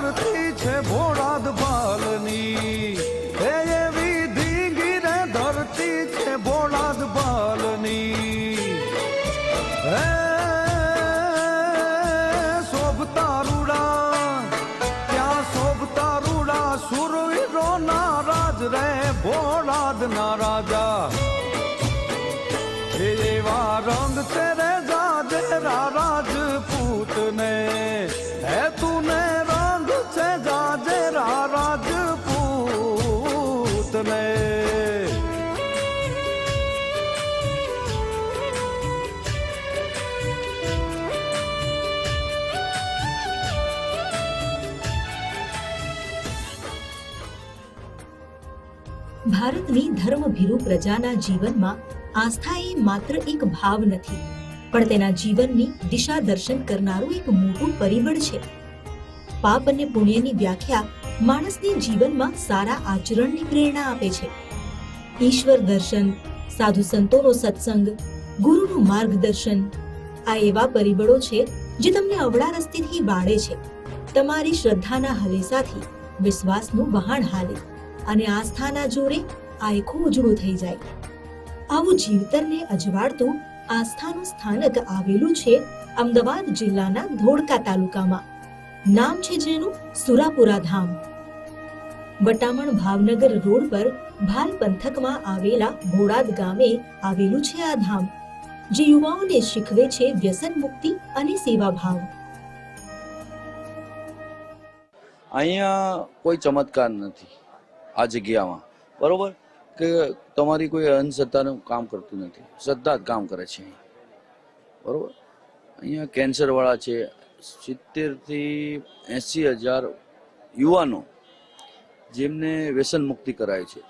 ધરતી છે ભોળાદ બાલની, એવી ધીંગી રે ધરતી છે ભોળાદ બાલની. હે શોભતા રૂડા ત્યાં શોભતા રૂડા સુરવીરો ના રાજ રે ભોળાદ ના રાજા. એવા રંગ છે રે જાજેરા રાજપૂત ને, હે તુને રંગ છે જાજેરા રાજપૂત ને. ભારતની ધર્મભીરુ પ્રજાના જીવનમાં આસ્થા એ માત્ર એક ભાવ નથી, પણ તેના જીવનની દિશા દર્શન કરનારું એક મોટું પરિબળ છે. પાપ અને પુણ્યની વ્યાખ્યા માણસને જીવનમાં સારા આચરણની પ્રેરણા આપે છે. ઈશ્વર દર્શન, સાધુ સંતોનો સત્સંગ, ગુરુનું માર્ગદર્શન આ એવા પરિબળો છે જે તમને અવળા રસ્તેથી વાળે છે, તમારી શ્રદ્ધાના હલેસાથી વિશ્વાસનું વહાણ હાલે અને આસ્થાના જોરે આયખું ઉજળું થઈ જાય. આવું જીવતરને અજવાળતું આસ્થાનું સ્થાનક આવેલું છે અમદાવાદ જિલ્લાના ધોળકા તાલુકામાં. નામ છે જેનું સુરાપુરા ધામ. વટામણ ભાવનગર રોડ પર ભાલ પંથકમાં આવેલા ભોળાદ ગામે આવેલું છે આ ધામ, જે યુવાઓને શીખવે છે વ્યસન મુક્તિ અને સેવા ભાવ. અહીંયા કોઈ ચમત્કાર નથી આ જગ્યામાં, બરોબર કે તમારી કોઈ અંધશ્રદ્ધાનું કામ કરતું નથી, શ્રદ્ધા જ કામ કરે છે. બરોબર, અહીંયા કેન્સરવાળા છે 70 થી 80,000 યુવાનો જેમને વ્યસન મુક્તિ કરાય છે.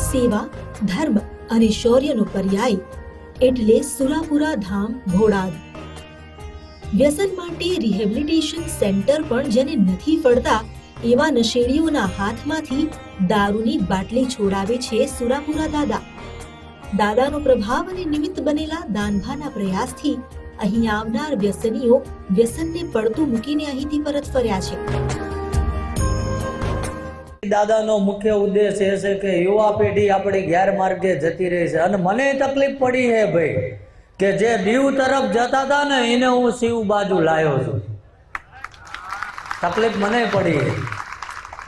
સેવા, ધર્મ અને શૌર્યનો પર્યાય એટલે સુરાપુરા ધામ ભોળાદ. વ્યસન માટે રિહેબિલિટેશન સેન્ટર પણ જેને નથી ફળતા એવા નશેડીઓના હાથમાંથી દારૂની બાટલી છોડાવે છે સુરાપુરા દાદા. દાદાનો પ્રભાવ અને નિમિત્ત બનેલા દાનભાના પ્રયાસથી અહીં આવનાર વ્યસનીઓ વ્યસનને પડતું મૂકીને અહીંથી પરત ફર્યા છે. દાદાનો મુખ્ય ઉદ્દેશ એ છે કે યુવા પેઢી આપણી ગેરમાર્ગે જતી રહી છે, અને મને તકલીફ પડી છે ભાઈ કે જે દીવ તરફ જતા હતા ને એને હું શિવ બાજુ લાવ્યો છું. તકલીફ મને પડી છે.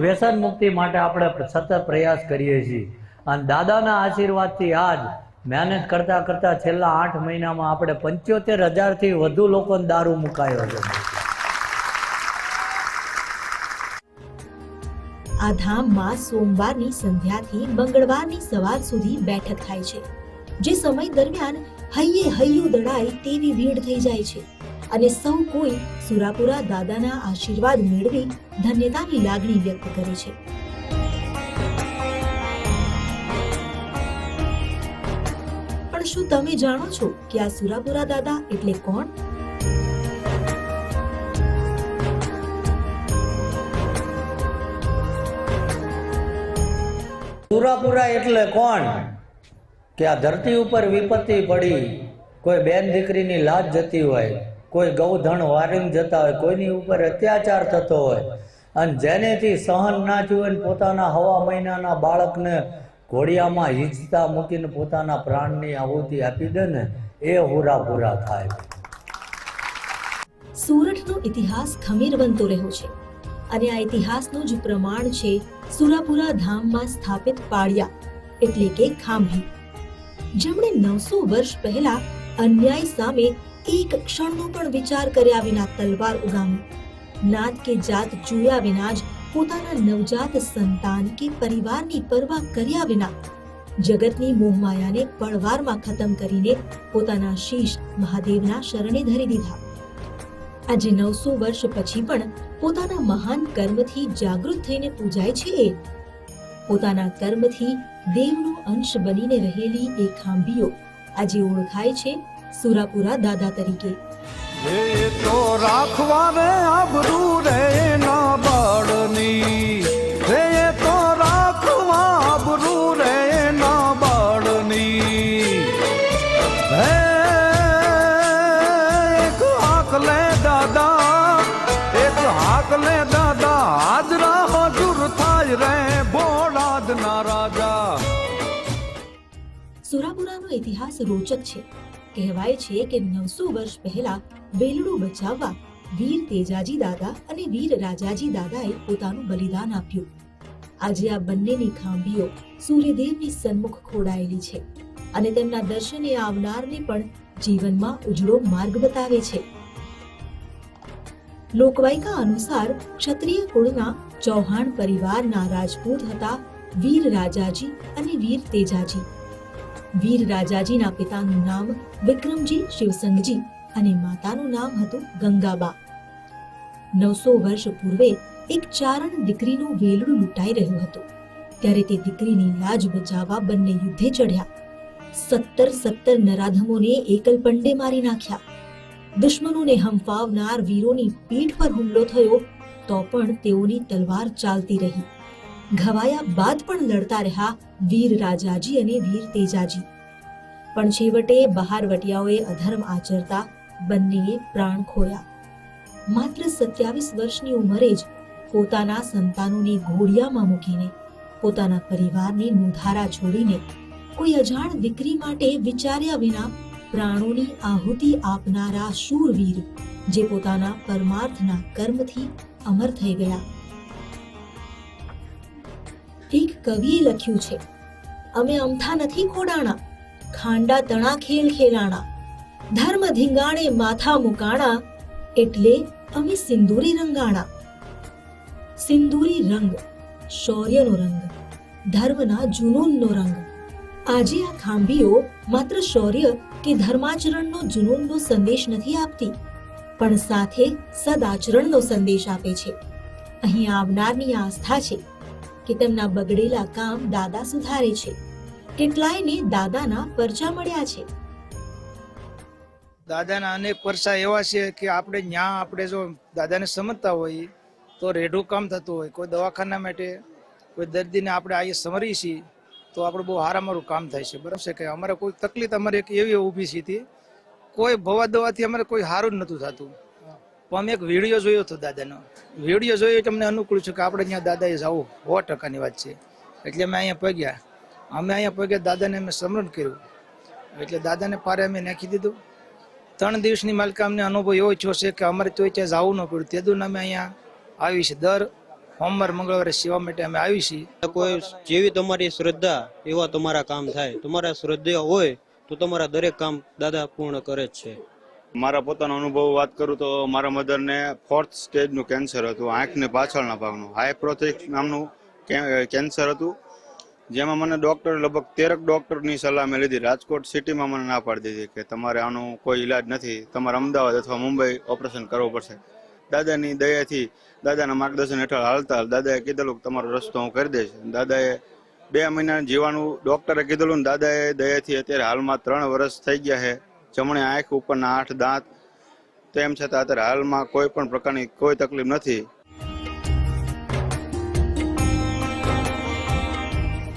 વ્યસન મુક્તિ માટે આપણે સતત પ્રયાસ કરીએ છીએ, અને દાદાના આશીર્વાદથી આજ મહેનત કરતા કરતા છેલ્લા 8 મહિનામાં આપણે 75,000 થી વધુ લોકોને દારૂ મુકાયો છે. આ ધામમાં સોમવારની સંધ્યાથી મંગળવારની સવાર સુધી બેઠક થાય છે, જે સમય દરમિયાન હૈયે હૈયું દડાય તેવી ભીડ થઈ જાય છે, અને સૌ કોઈ સુરાપુરા દાદાના આશીર્વાદ મેળવી ધન્યતાની લાગણી વ્યક્ત કરે છે. પણ શું તમે જાણો છો કે આ સુરાપુરા દાદા એટલે કોણ? સુરાપુરા એટલે કોણ? કે આ ધરતી ઉપર વિપત્તિ પડી, કોઈ બેન દીકરીની લાજ જતી હોય, કોઈ ગૌધન વારીને જતા હોય, કોઈની ઉપર અત્યાચાર થતો હોય, અને જેનેથી સહન ના થયું હોય, પોતાના 1.5 મહિનાના બાળકને ઘોડિયામાં હિંચતા મૂકીને પોતાના પ્રાણની આહુતિ આપી દે ને, એ હુરાપુરા થાય. સુરતનો ઇતિહાસ ખમીરવંતો રહ્યો છે, અને આ ઇતિહાસનું જ પ્રમાણ છે સુરાપુરા ધામમાં સ્થાપિત પાળિયા એટલે કે ખાંભી, જેમણે 900 વર્ષ પહેલા અન્યાય સામે એક ક્ષણનો પણ વિચાર કર્યા વિના તલવાર ઉગામી, નાત કે જાત જોયા વિના જ પોતાના નવજાત સંતાન કે પરિવારની પરવા કર્યા વિના જગતની મોહમાયાને પળવારમાં ખતમ કરીને પોતાના શીશ મહાદેવના શરણે ધરી દીધા. આજે 900 વર્ષ પછી પણ પોતાના મહાન કર્મથી જાગૃત થઈને પૂજાય છે એ. પોતાના કર્મથી દેવનો અંશ બનીને રહેલી એ ખાંભીઓ આજે ઓળખાય છે સુરાપુરા દાદા તરીકે. એ તો રાખવા રે આબરૂ રે ના બાળની, એ તો રાખવા આબરૂ રે ના બાળની. હે એક આકલે દાદા રે ભોળાદના રાજા. સુરાપુરાનો ઇતિહાસ રોચક છે. કહેવાય છે કે 900 વર્ષ પહેલા વેલડું બચાવવા વીર તેજાજી દાદા અને વીર રાજાજી દાદાએ પોતાનું બલિદાન આપ્યું. આજે આ બંનેની ખાંભીઓ સૂર્યદેવની સન્મુખ ખોડાયેલી છે અને તેમના દર્શને આવનારને પણ જીવનમાં ઉજળો માર્ગ બતાવે છે. લોકવાયકા અનુસાર ક્ષત્રિય કુળના ચૌહાણ પરિવારના રાજપૂત હતા વીર રાજાજી અને વીર તેજાજી. વીર રાજાજીના પિતાનું નામ વિક્રમજી શિવસંગજી અને માતાનું નામ હતું ગંગાબા. 900 વર્ષ પૂર્વે એક ચારણ દીકરીનું વેલડું લૂંટાઈ રહ્યું હતું ત્યારે તે દીકરીની લાજ બચાવવા બંને યુદ્ધે ચઢ્યા. 17 નરાધમોને એકલપંડે મારી નાખ્યા. દુશ્મનોને હંફાવનાર વીરોની પીઠ પર હુમલો થયો તો પણ તેઓની તલવાર ચાલતી રહી. ઘવાયા બાદ પણ લડતા રહ્યા વીર રાજાજી અને વીર તેજાજી. પણ છેવટે બહારવટિયાઓએ અધર્મ આચરતા બંનેએ પ્રાણ ખોયા. માત્ર 27 વર્ષની ઉંમરે જ પોતાના સંતાનોની ઘોડિયામાં મૂકીને પોતાના પરિવારની મુધારા છોડીને કોઈ અજાણ દીકરી માટે વિચાર્યા વિના પ્રાણોની આહુતિ આપનારા શૂરવીર જે પોતાના પરમાર્થના કર્મથી અમર થઈ ગયા. એક કવિએ લખ્યું છે, અમે અમથા નથી ખોડાણા, ખાંડા તણા ખેલ ખેલાણા, ધર્મ ધીંગાણે માથા મુકાણા, એટલે અમે સિંદૂરી રંગાણા. સિંદૂરી રંગ શૌર્યનો રંગ, ધર્મના જુનૂનનો રંગ. આજે આ ખાંભીઓ માત્ર શૌર્ય કે ધર્માચરણનો જુનૂનનો સંદેશ નથી આપતી, પણ સાથે સદાચરણનો સંદેશ આપે છે. અહીં આવનારની આસ્થા છે કે તેમના બગડેલા કામ દાદા સુધારે છે. કેટલાયને દાદાના પરચા મળ્યા છે. દાદાના અનેક પરચા એવા છે કે આપણે જો દાદાને સમજતા હોઈએ તો રેઢું કામ થતું હોય. કોઈ દવાખાના માટે કોઈ દર્દીને આપણે આ સમરીએ છીએ તો આપણે બહુ હારામારું કામ થાય છે. બરાબર છે કે અમારે કોઈ તકલીફ અમારે એક એવી ઊભી હતી, કોઈ ભવા દવાથી અમારે કોઈ સારું જ નહોતું થતું. પણ અમે એક વિડીયો જોયો હતો દાદાનો. વિડીયો જોયો એટલે અમને અનુકૂળ છે કે આપણે ત્યાં દાદાએ જવું 100%ની વાત છે. એટલે અમે અહીંયા પગ્યા દાદાને અમે સ્મરણ કર્યું. એટલે દાદાને પારે અમે નાખી દીધું. 3 દિવસની માલિકા અમને અનુભવ એવો થયો છે કે અમારે તો ત્યાં જવું ન પડ્યું. તે દુન અમે અહીંયા આવી છે. દર સોમવાર મંગળવારે સેવા માટે અમે આવી છીએ. કોઈ જેવી તમારી શ્રદ્ધા એવા તમારા કામ થાય. તમારા શ્રદ્ધા હોય તો તમારા દરેક કામ દાદા પૂર્ણ કરે જ છે. મારા પોતાનો અનુભવ વાત કરું તો મારા મધરને 4th સ્ટેજનું કેન્સર હતું, આંખને પાછળના ભાગનું હાઇપ્રોથેક્સ નામનું કેન્સર હતું, જેમાં મને ડૉક્ટર લગભગ 13 ડૉક્ટરની સલાહ મેં લીધી. રાજકોટ સિટીમાં મને ના પાડી દીધી કે તમારે આનું કોઈ ઈલાજ નથી, તમારે અમદાવાદ અથવા મુંબઈ ઓપરેશન કરવું પડશે. દાદાની દયાથી, દાદાના માર્ગદર્શન હેઠળ હાલતા દાદાએ કીધેલું તમારો રસ્તો હું કરી દઈશ. દાદાએ 2 મહિના જીવાનું ડૉક્ટરે કીધેલું. દાદાએ દયાથી અત્યારે હાલમાં 3 વર્ષ થઈ ગયા છે. જમણી આંખ ઉપરના 8 દાંત, તેમ છતાં અત્યારે હાલમાં કોઈ પણ પ્રકારની કોઈ તકલીફ નથી.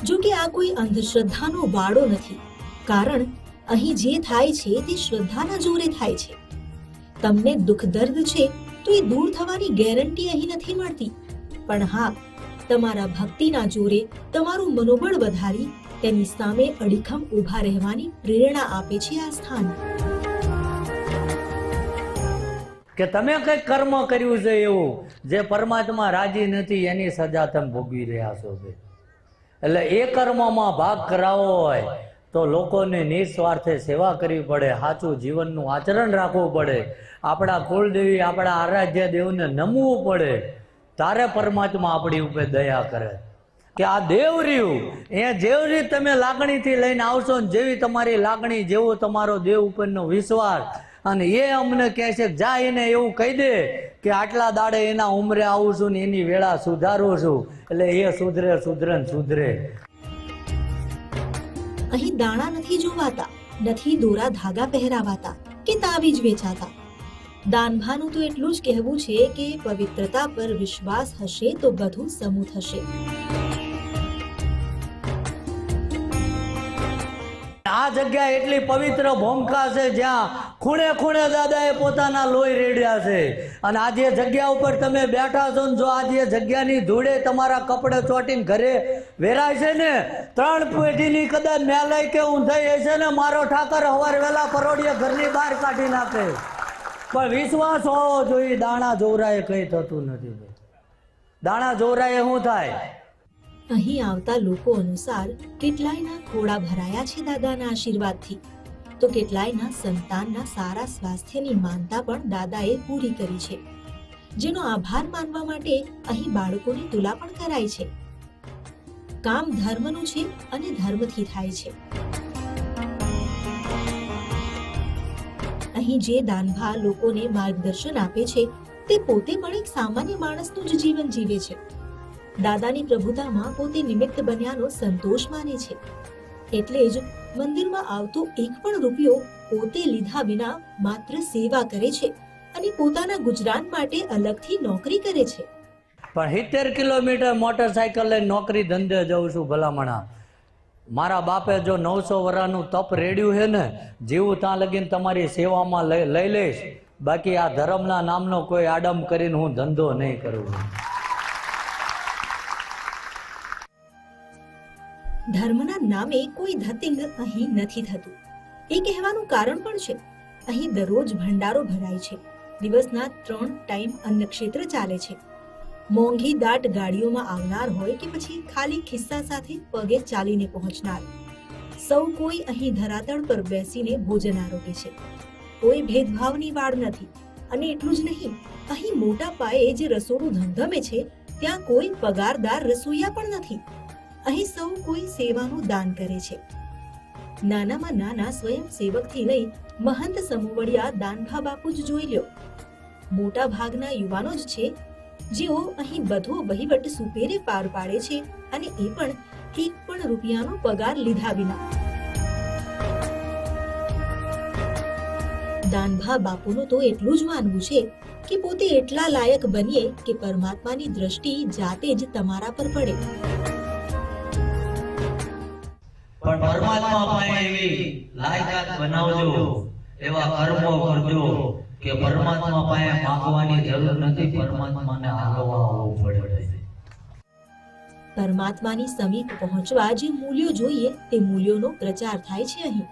જો કે આ કોઈ અંધશ્રદ્ધાનો વાડો નથી, કારણ અહીં જે થાય છે તે શ્રદ્ધાના જોરે થાય છે. તમને દુઃખ દર્દ છે તો એ દૂર થવાની ગેરંટી અહીં નથી મળતી, પણ હા, તમારા ભક્તિના જોરે તમારું મનોબળ વધારી તેની સામે અડીખમ ઊભા રહેવાની પ્રેરણા આપે છે આ સ્થાન. કે તમે કઈ કર્મ કર્યું છે એવું જે પરમાત્મા રાજી નથી એની સજા તમે ભોગવી રહ્યા છો. એટલે એ કર્મમાં ભાગ કરાવવો હોય તો લોકોની નિસ્વાર્થે સેવા કરવી પડે, સાચું જીવનનું આચરણ રાખવું પડે, આપણા કુળદેવી આપણા આરાધ્ય દેવને નમવું પડે, તારે પરમાત્મા આપણી ઉપર દયા કરે. કે આ દેવ રહ્યું એ જેવી તમે લાગણીથી લઈને આવશો ને જેવી તમારી લાગણી, જેવો તમારો દેવ ઉપરનો વિશ્વાસ, અને એ અમને કહે છે જા એને એવું કહી દે કે આટલા દાડે એના ઉંમરે આવું છું ને એની વેળા સુધારું છું, એટલે એ સુધરે. અહીં દાણા નથી જોવાતા, નથી દોરા ધાગા પહેરાવાતા કે તાવીજ વેચાતા. દાનભાનું તો એટલું જ કહેવું છે કે પવિત્રતા પર વિશ્વાસ હશે તો બધું સમૂહ થશે. આ જગ્યા એટલી પવિત્ર ભૂમિકા છે જ્યાં ખૂણે ખૂણે દાદાએ પોતાના લોહી રેડ્યા છે. અને આજે જગ્યા ઉપર તમે બેઠા છો ને જો આજે જગ્યાની ધૂળે તમારા કપડે ચોટીને ઘરે વેરાય છે ને, 3 પેઢીની કદાચ મેલાઈ કે ઊંધાઈ હશે ને, મારો ઠાકર હવાર વેલા પરોડીએ ઘરની બહાર કાઢી નાખે. પણ વિશ્વાસ હોવો જોઈએ. દાણા જોવરાએ કંઈ થતું નથી. દાણા જોવરાએ શું થાય? અહીં આવતા લોકો અનુસાર કેટલાયના ખોળા ભરાયા છે દાદાના આશીર્વાદથી, તો કેટલાયના સંતાનના સારા સ્વાસ્થ્યની માનતા પણ દાદાએ પૂરી કરી છે, જેનો આભાર માનવા માટે અહીં બાળકોની તુલા પણ કરાય છે. કામ ધર્મનું છે અને ધર્મથી થાય છે. અહીં જે દાનભા લોકોને માર્ગદર્શન આપે છે તે પોતે પણ એક સામાન્ય માણસનું જ જીવન જીવે છે. દાદાની પ્રભુતામાં પોતે નિમિત્ત બન્યાનો સંતોષ માને છે. એટલે જ મંદિરમાં આવતો એક પણ રૂપિયો પોતે લીધા વિના માત્ર સેવા કરે છે અને પોતાના ગુજરાન માટે અલગથી નોકરી કરે છે. પણ 70 કિલોમીટર મોટરસાયકલ લઈને નોકરી ધંધે જઉં છું ભલામણા. મારા બાપે જો 900 વર્ષનું તપ રેડ્યું છે ને, જીવું ત્યાં લગીને તમારી સેવામાં લઈ લઈશ. બાકી આ ધર્મના નામનો કોઈ આડમ કરીને હું ધંધો નહીં કરું. ધર્મના નામે કોઈ ધતિંગ અહીં નથી થતું. એ કહેવાનું કારણ પણ છે. અહીં દરરોજ ભંડારો ભરાય છે. દિવસના 3 ટાઈમ અન્ન ક્ષેત્ર ચાલે છે. મોંઘી દાટ ગાડીઓમાં આવનાર હોય કે પછી ખાલી ખિસ્સા સાથે પગે ચાલીને પહોંચનાર, સૌ કોઈ અહીં ધરાતળ પર બેસીને ભોજન આરોગે છે. કોઈ ભેદભાવની વાડ નથી. અને એટલું જ નહીં, અહીં મોટા પાયે જે રસોડું ધમધમે છે ત્યાં કોઈ પગારદાર રસોઈયા પણ નથી. અહીં સૌ કોઈ સેવાનું દાન કરે છે. નાનામાં નાના સ્વયંસેવકથી લઈ મહંત સમુવડિયા દાનભા બાપુ જ જોઈ લ્યો. મોટા ભાગના યુવાનો જ છે જેઓ અહીં બધો વહીવટ સુપેરે પાર પાડે છે, અને એ પણ 1 પણ રૂપિયાનો પગાર લીધા વિના. દાનભા બાપુનું તો એટલું જ માનવું છે કે પોતે એટલા લાયક બનીએ કે પરમાત્માની દ્રષ્ટિ જાતે જ તમારા પર પડે. પણ પરમાત્મા પાસે એવી લાયકાત બનાવજો, એવા કર્મો કરજો કે પરમાત્મા પાસે માંગવાની જરૂર નથી, પરમાત્માને હાલવા આવવું પડે. પરમાત્માની સમીપ પહોંચવા જે મૂલ્યો જોઈએ તે મૂલ્યોનો પ્રચાર થાય છે અહીં.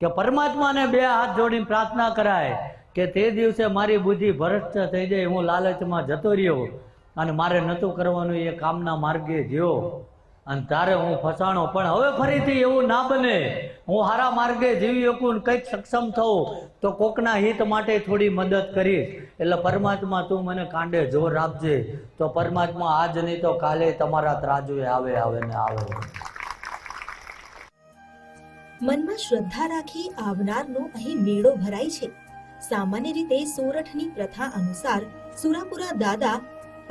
કે પરમાત્માને 2 હાથ જોડીને પ્રાર્થના કરાય કે તે દિવસે મારી બુદ્ધિ ભ્રષ્ટ થઈ જાય, હું લાલચમાં જતો રહ્યો અને મારે નતું કરવાનું, એ કામના માર્ગે જ્યો અને તારે હું ફસાણો. પણ હવે ફરીથી એવું ના બને. હું હારા માર્ગે જીવી શકું, કંઈક સક્ષમ થવું તો કોકના હિત માટે થોડી મદદ કરીશ. એટલે પરમાત્મા તું મને કાંડે જોર આપજે, તો પરમાત્મા આજ નહીં તો કાલે તમારા ત્રાજુએ આવે ને આવે. મનમાં શ્રદ્ધા રાખી આવનારનો અહીં મેળો ભરાય છે. સામાન્ય રીતે સોરઠની પ્રથા અનુસાર સુરાપુરા દાદા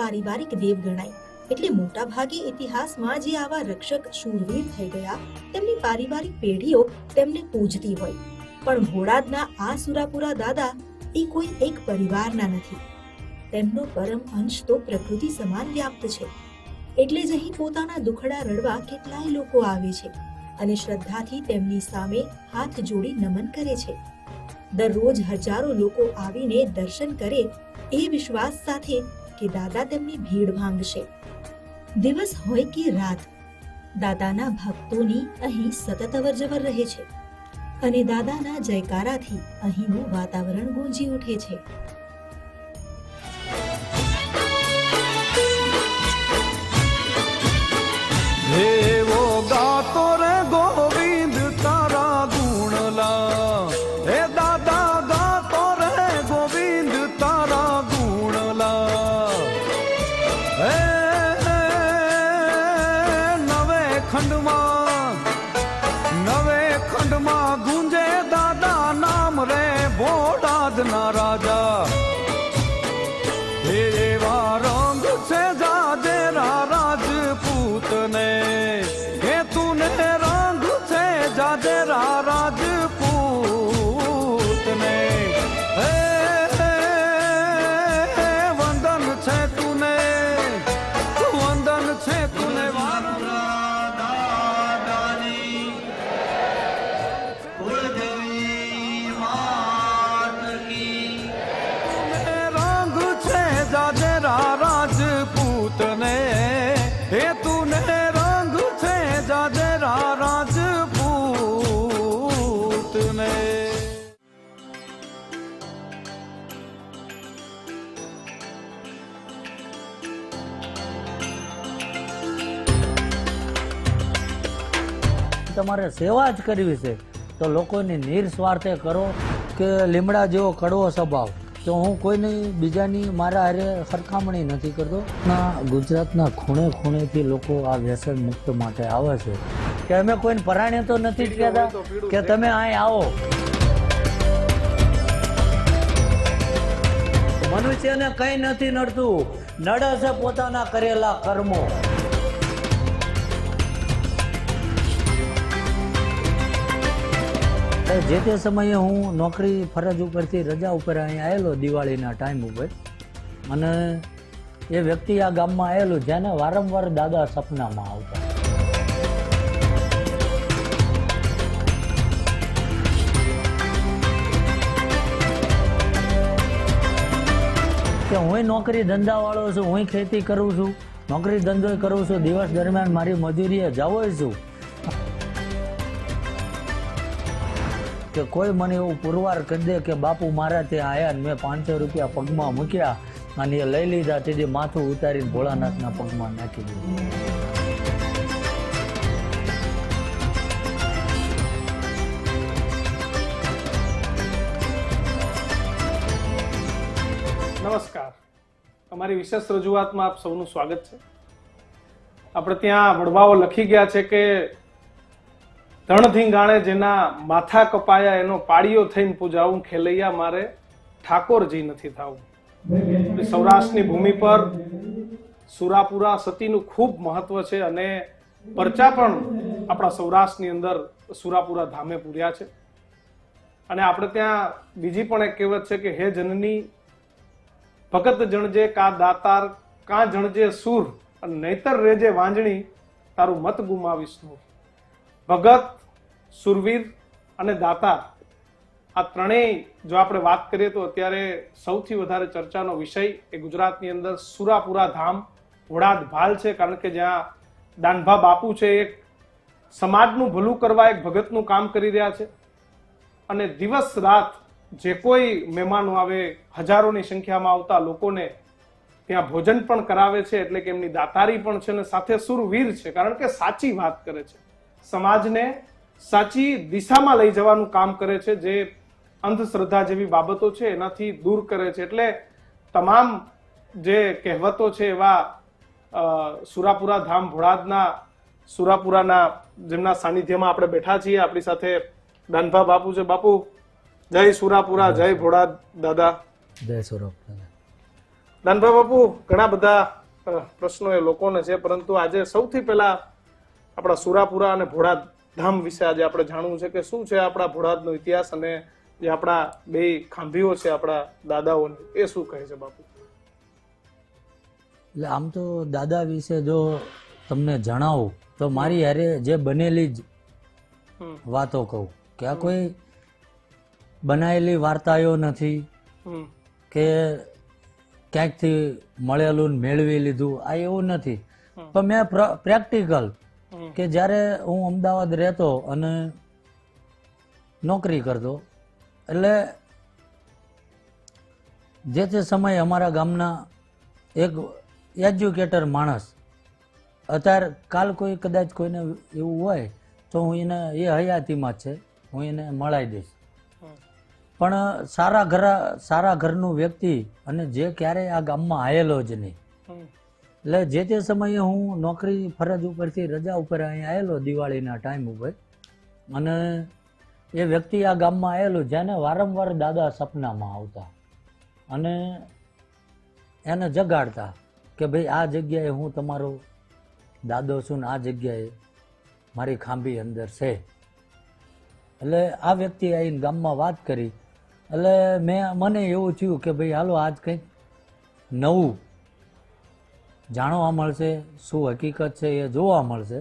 પારિવારિક દેવ ગણાય. એટલે મોટા ભાગે ઇતિહાસમાં જે આવા રક્ષક શૂરવીર થઈ ગયા તેમની પારિવારિક પેઢીઓ તેમને પૂજતી હોય. પણ ભોળાદના આ સુરાપુરા દાદા એ કોઈ એક પરિવારના નથી. તેમનો પરમ અંશ તો પ્રકૃતિ સમાન વ્યાપ્ત છે. એટલે જ અહીં પોતાના દુખડા રડવા કેટલાય લોકો આવે છે અને શ્રદ્ધાથી તેમની સામે હાથ જોડી નમન કરે છે. દરરોજ હજારો લોકો આવીને દર્શન કરે એ વિશ્વાસ સાથે કે દાદા તેમની ભીડ ભાંગશે. દિવસ હોય કે રાત, દાદાના ભક્તોની અહીં સતત અવરજવર રહે છે અને દાદાના જયકારાથી અહીંનું વાતાવરણ ગુંજી ઉઠે છે. એવો ગાતો રે ગોવિંદ તારા ગુણલા, હે દાદા ગાતો રે ગોવિંદ તારા ગુણલા. હે નવે ખંડમાં ગુંજે દાદા નામ રે ભોળાદના રાજા. એવા રંગ છે જાજેરા રાજપૂત ને, હે તુને રંગ છે જાજેરા રાજપૂત ને. હે વંદન છે તુને, વંદન છે તુને કુળદેવી માં તમારે સેવા જ કરવી છે તો લોકોની નિર્સ્વાર્થે કરો કે લીમડા જેવો કડવો સ્વભાવ તો હું કોઈની બીજાની મારા હારે સરખામણી નથી કરતો. ગુજરાતના ખૂણે ખૂણેથી લોકો આ વ્યસન મુક્ત માટે આવે છે કે અમે કોઈને પરાણે તો નથી જ કહેતા કે તમે અહીં આવો. મનુષ્યને કંઈ નથી નડતું, નડે છે પોતાના કરેલા કર્મો. જે તે સમયે હું નોકરી ફરજ ઉપરથી રજા ઉપર અહીં આવેલો દિવાળીના ટાઈમ ઉપર, અને એ વ્યક્તિ આ ગામમાં આવેલું જેને વારંવાર દાદા સપનામાં આવતા. કે હું નોકરી ધંધાવાળો છું, હું ખેતી કરું છું, નોકરી ધંધો કરું છું, દિવસ દરમિયાન મારી મજૂરીએ જાવો છું, કે કોઈ મને એવું પુરવાર કરી દે કે બાપુ મારા ત્યાં આયા ને મેં 500 રૂપિયા પગમાં મૂક્યા અને એ લઈ લીધા, તેથી માથું ઉતારીને ભોળાનાથના પગમાં નાખી દીધું. નમસ્કાર, અમારી વિશેષ રજૂઆતમાં આપ સૌનું સ્વાગત છે. આપણે ત્યાં વડવાઓ લખી ગયા છે કે ધણધીંગાણે જેના માથા કપાયા એનો પાળીઓ થઈને પૂજાવું, ખેલૈયા મારે ઠાકોરજી નથી થાવું. સૌરાષ્ટ્રની ભૂમિ પર સુરાપુરા સતીનું ખૂબ મહત્વ છે અને પરચા પણ આપણા સૌરાષ્ટ્રની અંદર સુરાપુરા ધામે પૂર્યા છે. અને આપણે ત્યાં બીજી પણ એક કહેવત છે કે હે જનની ભગત જણજે કા દાતાર કા જણજે સૂર અને નહીતર રેજે વાંજણી તારું મત ગુમાવીશ નૂર. ભગત, સુરવીર અને દાતાર આ ત્રણેય જો આપણે વાત કરીએ તો અત્યારે સૌથી વધારે ચર્ચાનો વિષય એ ગુજરાતની અંદર સુરાપુરા ધામ ઘોડાદ ભાલ છે. કારણ કે જ્યાં દાનભા બાપુ છે એક સમાજનું ભલું કરવા એક ભગતનું કામ કરી રહ્યા છે અને દિવસ રાત જે કોઈ મહેમાનો આવે, હજારોની સંખ્યામાં આવતા લોકોને ત્યાં ભોજન પણ કરાવે છે. એટલે કે એમની દાતારી પણ છે અને સાથે સુરવીર છે, કારણ કે સાચી વાત કરે છે, સમાજને સાચી દિશામાં લઈ જવાનું કામ કરે છે, જે અંધશ્રદ્ધા જેવી બાબતો છે એનાથી દૂર કરે છે. એટલે તમામ જે કહેવતો છે એવા સુરાપુરા ધામ ભોળાદના સુરાપુરાના જેમના સાનિધ્યમાં આપણે બેઠા છીએ. આપણી સાથે દાનભા બાપુ છે. બાપુ જય સુરાપુરા, જય ભોળાદ દાદા. જય સુરાપુરા. દાનભા બાપુ, ઘણા બધા પ્રશ્નો એ લોકોને છે, પરંતુ આજે સૌથી પહેલા આપણા સુરાપુરા અને ભોળાદ ધામ વિશે આજે આપણે જાણવું છે કે શું છે આપણા ભોળાદનો ઇતિહાસ અને જે આપણા બે ખાંભીઓ છે આપણા દાદાઓની, એ શું કહે છે બાપુ? એટલે આમ તો દાદા વિશે જો તમને જણાવું તો મારી હારે જે બનેલી જ વાતો કહું કે આ કોઈ બનાયેલી વાર્તાઓ નથી કે ક્યાંકથી મળેલું મેળવી લીધું, આ એવું નથી. પણ મેં પ્રેક્ટિકલ કે જ્યારે હું અમદાવાદ રહેતો અને નોકરી કરતો, એટલે જે તે સમયે અમારા ગામના એક એજ્યુકેટર માણસ, અત્યારે કાલ કોઈ કદાચ કોઈને એવું હોય તો હું એને એ હયાતીમાં જ છે, હું એને મળાવી દઈશ. પણ સારા ઘરનું વ્યક્તિ અને જે ક્યારેય આ ગામમાં આવેલો જ નહીં. એટલે જે તે સમયે હું નોકરી ફરજ ઉપરથી રજા ઉપર અહીં આવેલો દિવાળીના ટાઈમ ઉપર, અને એ વ્યક્તિ આ ગામમાં આવેલું જેને વારંવાર દાદા સપનામાં આવતા અને એને જગાડતા કે ભાઈ આ જગ્યાએ હું તમારો દાદો છું ને આ જગ્યાએ મારી ખાંભી અંદર છે. એટલે આ વ્યક્તિ આવીને ગામમાં વાત કરી, એટલે મને એવું થયું કે ભાઈ હાલો આજ કંઈક નવું જાણવા મળશે, શું હકીકત છે એ જોવા મળશે.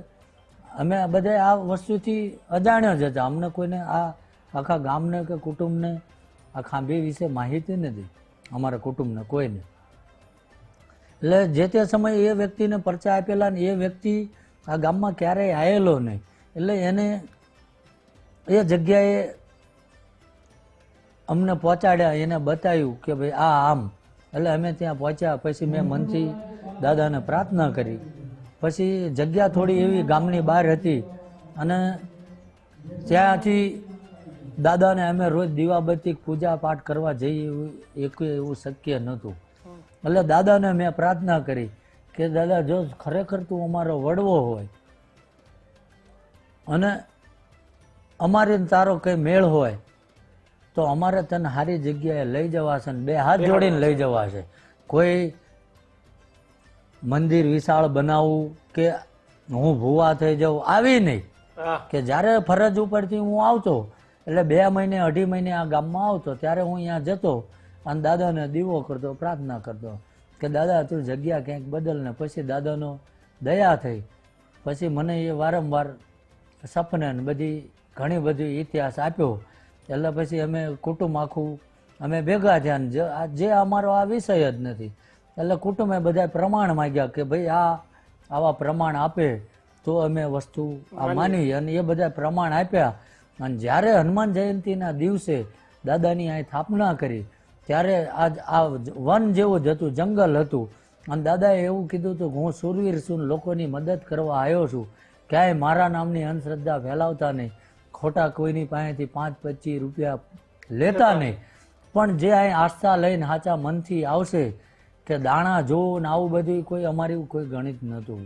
અમે બધા આ વસ્તુથી અજાણ્યા જ હતા, અમને કોઈને આ આખા ગામને કે કુટુંબને આ ખાંભી વિશે માહિતી નથી, અમારા કુટુંબને કોઈને. એટલે જે તે સમયે એ વ્યક્તિને પરચા આપેલા ને એ વ્યક્તિ આ ગામમાં ક્યારેય આવેલો નહીં, એટલે એને એ જગ્યાએ અમને પહોંચાડ્યા, એને બતાવ્યું કે ભાઈ આ આમ. એટલે અમે ત્યાં પહોંચ્યા, પછી મેં મનથી દાદાને પ્રાર્થના કરી. પછી જગ્યા થોડી એવી ગામની બહાર હતી અને ત્યાંથી દાદાને અમે રોજ દીવાબત્તી પૂજા પાઠ કરવા જઈએ એવું શક્ય નહોતું. એટલે દાદાને મેં પ્રાર્થના કરી કે દાદા જો ખરેખર તું અમારો વડવો હોય અને અમારે તારો કઈ મેળ હોય તો અમારે તને સારી જગ્યાએ લઈ જવાશે ને 2 હાથ જોડીને લઈ જવાશે. કોઈ મંદિર વિશાળ બનાવવું કે હું ભૂવા થઈ જાઉં આવી નહીં, કે જ્યારે ફરજ ઉપરથી હું આવતો એટલે 2 મહિને 2.5 મહિને આ ગામમાં આવતો ત્યારે હું અહીંયા જતો અને દાદાને દીવો કરતો, પ્રાર્થના કરતો કે દાદા તું જગ્યા ક્યાંક બદલ ને. પછી દાદાનો દયા થઈ, પછી મને એ વારંવાર સપને ને ઘણી બધી ઇતિહાસ આપ્યો. એટલે પછી અમે કુટુંબ આખું અમે ભેગા થયા ને જે અમારો આ વિષય જ નથી એટલે કુટુંબે બધા પ્રમાણ માંગ્યા કે ભાઈ આવા પ્રમાણ આપે તો અમે વસ્તુ આ માની, અને એ બધા પ્રમાણ આપ્યા. અને જ્યારે હનુમાન જયંતિના દિવસે દાદાની અહીં સ્થાપના કરી ત્યારે આ વન જેવું જ હતું, જંગલ હતું. અને દાદાએ એવું કીધું હતું કે હું સુરવીર છું, લોકોની મદદ કરવા આવ્યો છું, ક્યાંય મારા નામની અંધશ્રદ્ધા ફેલાવતા નહીં, ખોટા કોઈની પાસેથી 5-25 રૂપિયા લેતા નહીં, પણ જે અહીં આસ્થા લઈને સાચા મનથી આવશે કે દાણા જોવું ને આવું બધું કોઈ અમારી કોઈ ગણિત નહોતું.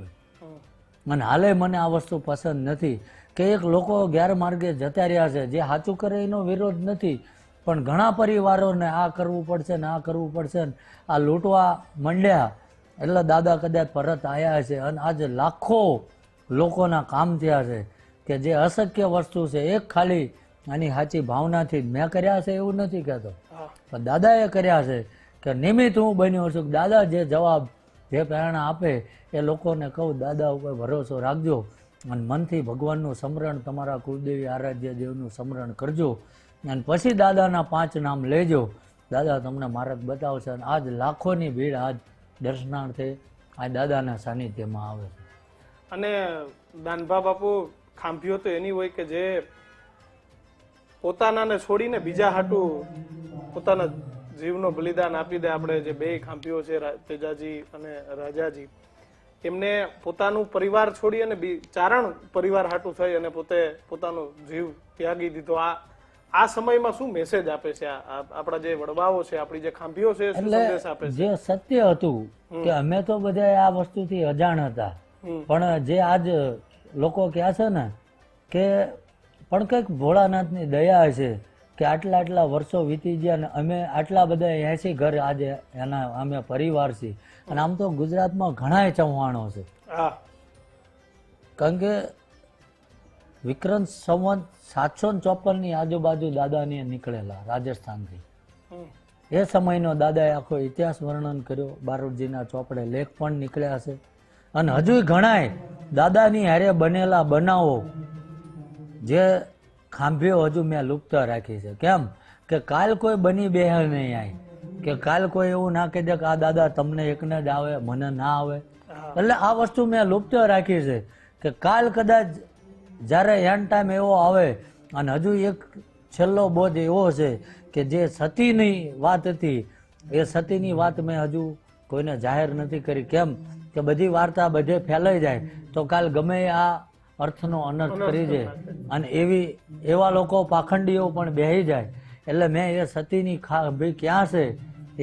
અને હાલે મને આ વસ્તુ પસંદ નથી કે એક લોકો ગેરમાર્ગે જતા રહ્યા છે. જે સાચું કરે એનો વિરોધ નથી, પણ ઘણા પરિવારોને આ કરવું પડશે ને આ કરવું પડશે ને આ લૂંટવા માંડ્યા. એટલે દાદા કદાચ પરત આવ્યા છે અને આજે લાખો લોકોના કામ થયા છે કે જે અશક્ય વસ્તુ છે એક ખાલી આની સાચી ભાવનાથી મેં કર્યા છે એવું નથી કહેતો, પણ દાદાએ કર્યા છે કે નિમિત્ત હું બન્યો છું. દાદા જે જવાબ જે પ્રેરણા આપે એ લોકોને કહું દાદા ઉપર ભરોસો રાખજો અને મનથી ભગવાનનું સ્મરણ, તમારા કુળદેવી આરાધ્ય દેવનું સ્મરણ કરજો અને પછી દાદાના 5 નામ લેજો. દાદા તમને માર્ગ બતાવશે. અને આજ લાખોની ભીડ આજ દર્શનાર્થે આ દાદાના સાનિધ્યમાં આવે છે. અને દાનભા બાપુ ખાંભીઓ તો એની હોય કે જે પોતાનાને છોડીને બીજા હાટું પોતાના જીવનો બલિદાન આપી દે. આપણે જે 2 ખાંભીઓ છે તેજાજી અને રાજાજી, એમને પોતાનું પરિવાર છોડી અને ચારણ પરિવાર હાટું થઈ અને પોતાનો જીવ ત્યાગી દીધો. આ સમયમાં શું મેસેજ આપે છે આપણા જે વડવાઓ છે, આપણી જે ખાંભીઓ છે, શું સંદેશ આપે છે? જે સત્ય હતું કે અમે તો બધા આ વસ્તુથી અજાણ હતા, પણ જે આજ લોકો કહે છે ને કે પણ કંઈક ભોળાનાથની દયા છે કે આટલા વર્ષો વીતી ગયા અને અમે આટલા બધા 80 ઘર આજે એના અમે પરિવાર છીએ. અને આમ તો ગુજરાતમાં ઘણાય ચૌહાણો છે, કારણ કે વિક્રમ સંવત 754 ની આજુબાજુ દાદાની નીકળેલા રાજસ્થાનથી. એ સમયનો દાદાએ આખો ઇતિહાસ વર્ણન કર્યો, બારોટજીના ચોપડે લેખ પણ નીકળ્યા છે. અને હજુ ઘણાય દાદાની હારે બનેલા બનાવો જે ખાંભીઓ હજુ મેં લુપ્ત રાખી છે. કેમ કે કાલ કોઈ બની બેહ નહીં આવી, કે કાલ કોઈ એવું ના કહી દે કે આ દાદા તમને એકને જ આવે મને ના આવે. એટલે આ વસ્તુ મેં લુપ્ત રાખી છે કે કાલ કદાચ જ્યારે એન્ડ ટાઈમ એવો આવે. અને હજુ એક છેલ્લો બોધ એવો છે કે જે સતીની વાત હતી એ સતીની વાત મેં હજુ કોઈને જાહેર નથી કરી. કેમ કે બધી વાર્તા બધે ફેલાઈ જાય તો કાલ ગમે આ અર્થનો અનર્થ કરી દે અને એવા લોકો પાખંડીઓ પણ બેહી જાય. એટલે મેં એ સતીની ભાઈ ક્યાં છે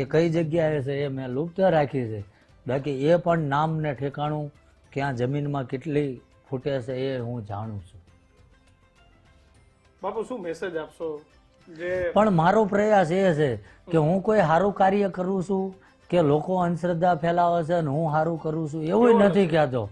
એ કઈ જગ્યાએ છે એ મેં લુપ્ત રાખી છે. બાકી એ પણ નામ ને ઠેકાણું ક્યાં જમીનમાં કેટલી ફૂટે છે એ હું જાણું છું. બાપુ શું મેસેજ આપશો? પણ મારો પ્રયાસ એ છે કે હું કોઈ સારું કાર્ય કરું છું કે લોકો અંધશ્રદ્ધા ફેલાવે છે અને હું સારું કરું છું એવું નથી કહેતો.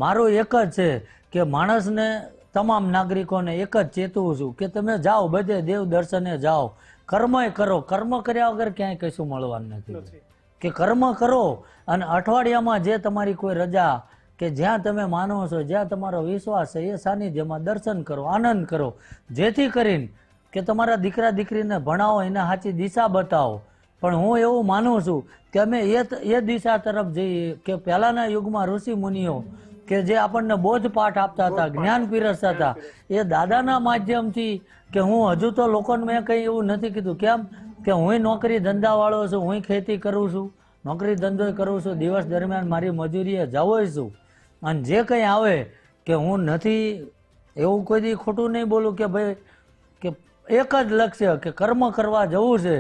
મારું એક જ છે કે માણસને, તમામ નાગરિકોને એક જ ચેતવું છું કે તમે જાઓ બધે દેવ દર્શને જાઓ, કર્મય કરો. કર્મ કર્યા વગર ક્યાંય કશું મળવાનું નથી. કે કર્મ કરો અને અઠવાડિયામાં જે તમારી કોઈ રજા કે જ્યાં તમે માનો છો, જ્યાં તમારો વિશ્વાસ છે એ સાનિધ્યમાં દર્શન કરો, આનંદ કરો, જેથી કરીને કે તમારા દીકરા દીકરીને ભણાવો, એને સાચી દિશા બતાવો. પણ હું એવું માનું છું કે અમે એ દિશા તરફ જઈએ કે પહેલાના યુગમાં ઋષિ મુનિઓ કે જે આપણને બોધ પાઠ આપતા હતા, જ્ઞાન પીરસતા હતા, એ દાદાના માધ્યમથી. કે હું હજુ તો લોકોને મેં કંઈ એવું નથી કીધું. કેમ કે હું નોકરી ધંધા વાળો છું, હું ખેતી કરું છું, નોકરી ધંધો કરું છું, દિવસ દરમિયાન મારી મજૂરીએ જાઉં છું. અને જે કંઈ આવે કે હું નથી એવું કોઈ દી ખોટું નહીં બોલું કે ભાઈ કે એક જ લક્ષ્ય કે કર્મ કરવા જવું છે.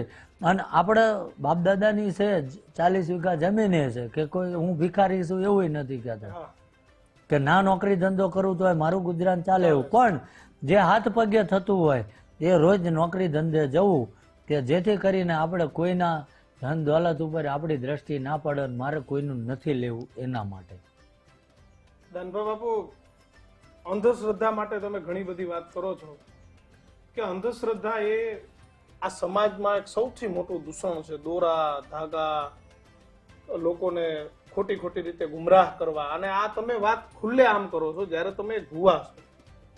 અને આપણે બાપ દાદાની છે 40 વીઘા જમીન છે કે કોઈ હું ભિખારી છું એવું નથી કહેતા કે ના નોકરી ધંધો કરું તો મારું ગુજરાન ચાલે એવું. પણ જે હાથ પગે થતું હોય એ રોજ નોકરી ધંધે જવું કે જેથી કરીને આપણે કોઈના ધન દોલત ઉપર આપણી દ્રષ્ટિ ના પડે અને મારે કોઈનું નથી લેવું એના માટે. દાનભા બાપુ, અંધશ્રદ્ધા માટે તમે ઘણી બધી વાત કરો છો કે અંધશ્રદ્ધા એ આ સમાજમાં એક સૌથી મોટું દૂષણ છે. દોરા ધાગા, લોકોને ખોટી ખોટી રીતે ગુમરાહ કરવા. અને આ તમે વાત ખુલ્લે આમ કરો છો જ્યારે તમે ભુવા છો,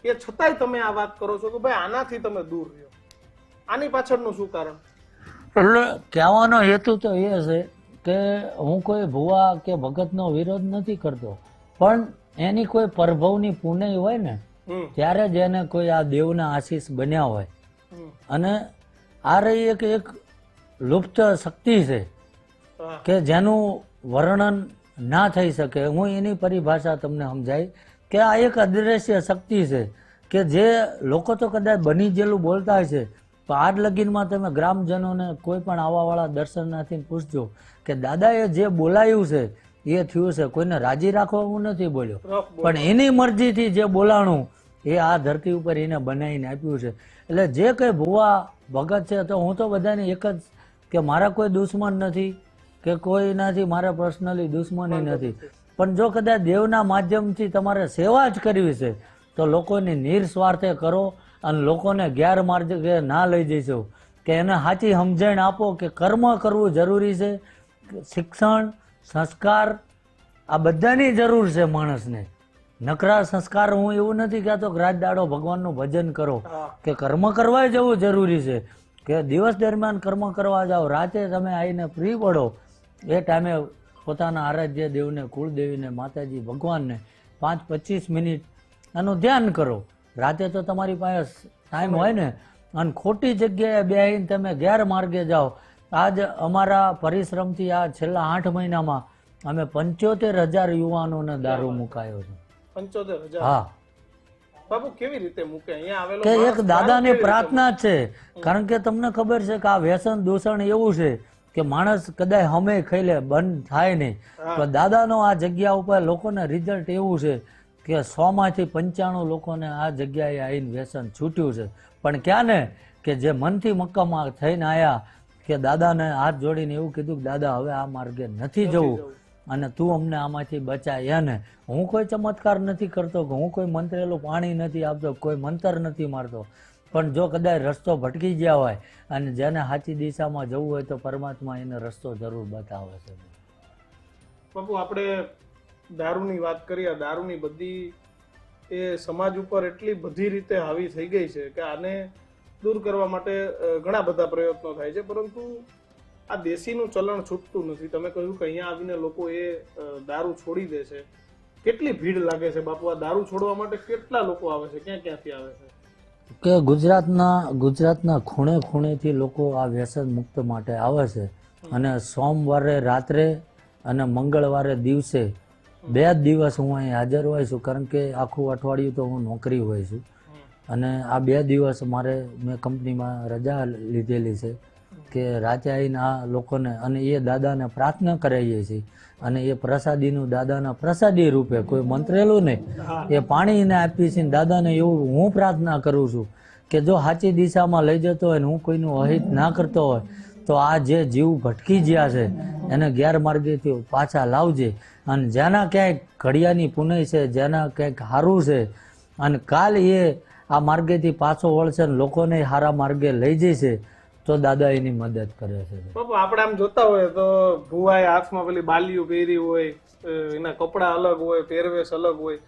એ છતાંય તમે આ વાત કરો છો કે ભાઈ આનાથી તમે દૂર રહ્યો. આની પાછળનું શું કારણ? એટલે કહેવાનો હેતુ તો એ છે કે હું કોઈ ભુવા કે ભગતનો વિરોધ નથી કરતો, પણ એની કોઈ પ્રભવની પુણ્ય હોય ને ત્યારે જ એને કોઈ આ દેવના આશીષ બન્યા હોય. અને આ રહી એક લુપ્ત શક્તિ છે કે જેનું વર્ણન ના થઈ શકે. હું એની પરિભાષા તમને સમજાય કે આ એક અદ્રશ્ય શક્તિ છે કે જે લોકો તો કદાચ બની ગયેલું બોલતા હોય છે, તો આજ લગીનમાં તમે ગ્રામજનોને કોઈ પણ આવાવાળા દર્શનાર્થી પૂછજો કે દાદાએ જે બોલાયું છે એ થયું છે. કોઈને રાજી રાખવા હું નથી બોલ્યો, પણ એની મરજીથી જે બોલાણું એ આ ધરતી ઉપર એને બનાવીને આપ્યું છે. એટલે જે કંઈ ભુવા ભગત છે તો હું તો બધાને એક જ કે મારા કોઈ દુશ્મન નથી કે કોઈનાથી મારે પર્સનલી દુશ્મની નથી, પણ જો કદાચ દેવના માધ્યમથી તમારે સેવા જ કરવી છે તો લોકોની નિસ્વાર્થે કરો અને લોકોને ગેરમાર્ગે ના લઈ જઈશો, કે એને સાચી સમજણ આપો કે કર્મ કરવું જરૂરી છે. શિક્ષણ, સંસ્કાર આ બધાની જરૂર છે માણસને. નકરા સંસ્કાર હું એવું નથી કહેતો કે રાત દાડો ભગવાનનું ભજન કરો, કે કર્મ કરવા જવું જરૂરી છે, કે દિવસ દરમિયાન કર્મ કરવા જાઓ, રાતે તમે આવીને ફ્રી પડો એ ટાઈમે પોતાના આરાધ્ય દેવને, કુળદેવીને, માતાજી, ભગવાનને 5-25 મિનિટ એનું ધ્યાન કરો. રાતે તો તમારી પાસે ટાઈમ હોય ને, અને ખોટી જગ્યાએ બેહીને તમે ગેરમાર્ગે જાઓ. આજ અમારા પરિશ્રમથી આ છેલ્લા 8 મહિનામાં અમે 75,000 યુવાનોને દારૂ મુકાયો છે. 75,000? હા. બાપુ કેવી રીતે મૂકે? અહીંયા આવેલો કે એક દાદાની પ્રાર્થના જ છે. કારણ કે તમને ખબર છે કે આ વ્યસન દૂષણ એવું છે કે માણસ કદાચ હમે ખાઈ લે, બંધ થાય નહીં. તો દાદાનો આ જગ્યા ઉપર લોકોને રિઝલ્ટ એવું છે કે 100માંથી 95 લોકોને આ જગ્યાએ આવીને વ્યસન છૂટ્યું છે. પણ ક્યાં ને કે જે મનથી મક્કમ થઈને આવ્યા કે દાદાને હાથ જોડીને એવું કીધું કે દાદા હવે આ માર્ગે નથી જવું અને તું અમને આમાંથી બચાય. એને હું કોઈ ચમત્કાર નથી કરતો, કે હું કોઈ મંત્રેલું પાણી નથી આપતો, કોઈ મંતર નથી મારતો, પણ જો કદાચ રસ્તો ભટકી ગયા હોય અને જેને સાચી દિશામાં જવું હોય તો પરમાત્મા એને રસ્તો જરૂર બતાવે છે. બાપુ, આપણે દારૂની વાત કરીએ. દારૂની બધી એ સમાજ ઉપર એટલી બધી રીતે હાવી થઈ ગઈ છે કે આને દૂર કરવા માટે ઘણા બધા પ્રયત્નો થાય છે, પરંતુ આ દેશીનું ચલણ છૂટતું નથી. તમે કહ્યું કે અહીંયા આવીને લોકો એ દારૂ છોડી દે છે. કેટલી ભીડ લાગે છે બાપુ? આ દારૂ છોડવા માટે કેટલા લોકો આવે છે? ક્યાંથી આવે છે? કે ગુજરાતના ખૂણે ખૂણેથી લોકો આ વ્યસન મુક્ત માટે આવે છે. અને સોમવારે રાત્રે અને મંગળવારે દિવસે 2 દિવસ હું અહીં હાજર હોય છું, કારણ કે આખું અઠવાડિયું તો હું નોકરી હોય છું. અને આ 2 દિવસ મેં કંપનીમાં રજા લીધેલી છે કે રાતે આવીને આ લોકોને, અને એ દાદાને પ્રાર્થના કરાવીએ છીએ. અને એ પ્રસાદીનું દાદાના પ્રસાદી રૂપે, કોઈ મંત્રેલું નહીં, એ પાણીને આપીએ છીએ. દાદાને એવું હું પ્રાર્થના કરું છું કે જો સાચી દિશામાં લઈ જતો હોય ને હું કોઈનું અહિત ના કરતો હોય તો આ જે જીવ ભટકી ગયા છે એને ગેરમાર્ગેથી પાછા લાવજે. અને જેના ક્યાંક ઘડિયાની પુનઃ છે, જેના ક્યાંક સારું છે, અને કાલ એ આ માર્ગેથી પાછો વળશે ને લોકોને સારા માર્ગે લઈ જશે તો દાદા એની મદદ કરે છે. બાપુ, આપણે આમ જોતા હોય તો ભુવાએ હાથમાં પેલી બાલીઓ પહેરી હોય, એના કપડા અલગ હોય, પહેરવેશ અલગ હોય.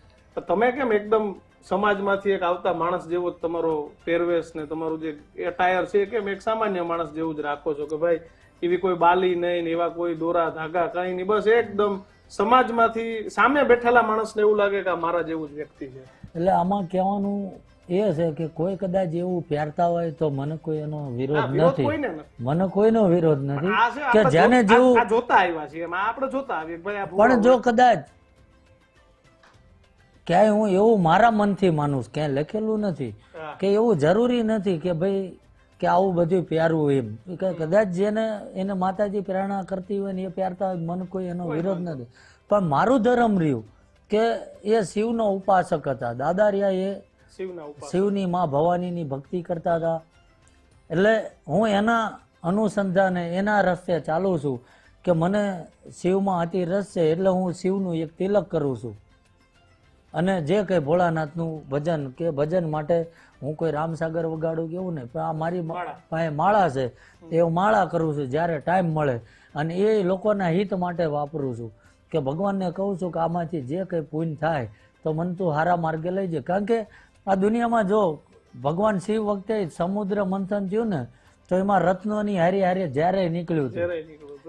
તમે કેમ એકદમ સમાજમાંથી એક આવતા માણસ જેવો જ તમારો પહેરવેશ ને તમારું જે એટાયર છે કેમ એક સામાન્ય માણસ જેવું જ રાખો છો? કે ભાઈ એવી કોઈ બાલી નહીં, એવા કોઈ દોરા ધાગા કઈ નહીં, બસ એકદમ સમાજમાંથી સામે બેઠેલા માણસને એવું લાગે કે આ મારા જેવું જ વ્યક્તિ છે. એટલે આમાં કહેવાનું એ છે કે કોઈ કદાચ એવું પહેરતા હોય તો મને કોઈ એનો વિરોધ નથી, મને કોઈનો વિરોધ નથી કે જેને જેવું જોતા આવ્યા છીએ આપણે જોતા આવીએ. પણ જો કદાચ ક્યાંય હું એવું મારા મનથી માનું છું, ક્યાંય લખેલું નથી કે એવું જરૂરી નથી કે ભાઈ કે આવું બધું પહેરવું એમ કે કદાચ જેને એને માતાજી પ્રેરણા કરતી હોય ને એ પહેરતા હોય મને કોઈ એનો વિરોધ નથી, પણ મારું ધર્મ રહ્યું કે એ શિવનો ઉપાસક હતા. દાદા રહ્યા એ શિવની માં ભવાનીની ભક્તિ કરતા હતા. એટલે હું એના અનુસંધાને એના રસ્તે ચાલું છું કે મને શિવમાં અતિ રસ છે, એટલે હું શિવનું એક તિલક કરું છું. અને જે કંઈ ભોળાનાથનું ભજન કે ભજન માટે હું કોઈ રામસાગર વગાડું કે એવું નહીં, પણ આ મારી પાસે માળા છે એ હું માળા કરું છું જ્યારે ટાઈમ મળે, અને એ લોકોના હિત માટે વાપરું છું કે ભગવાનને કહું છું કે આમાંથી જે કંઈ પુણ્ય થાય તો મને તું હારા માર્ગે લઈ જાય. કારણ કે આ દુનિયામાં જો ભગવાન શિવ વખતે સમુદ્ર મંથન થયું ને તો એમાં રત્નોની હારી હારી જ્યારે નીકળ્યું હતું.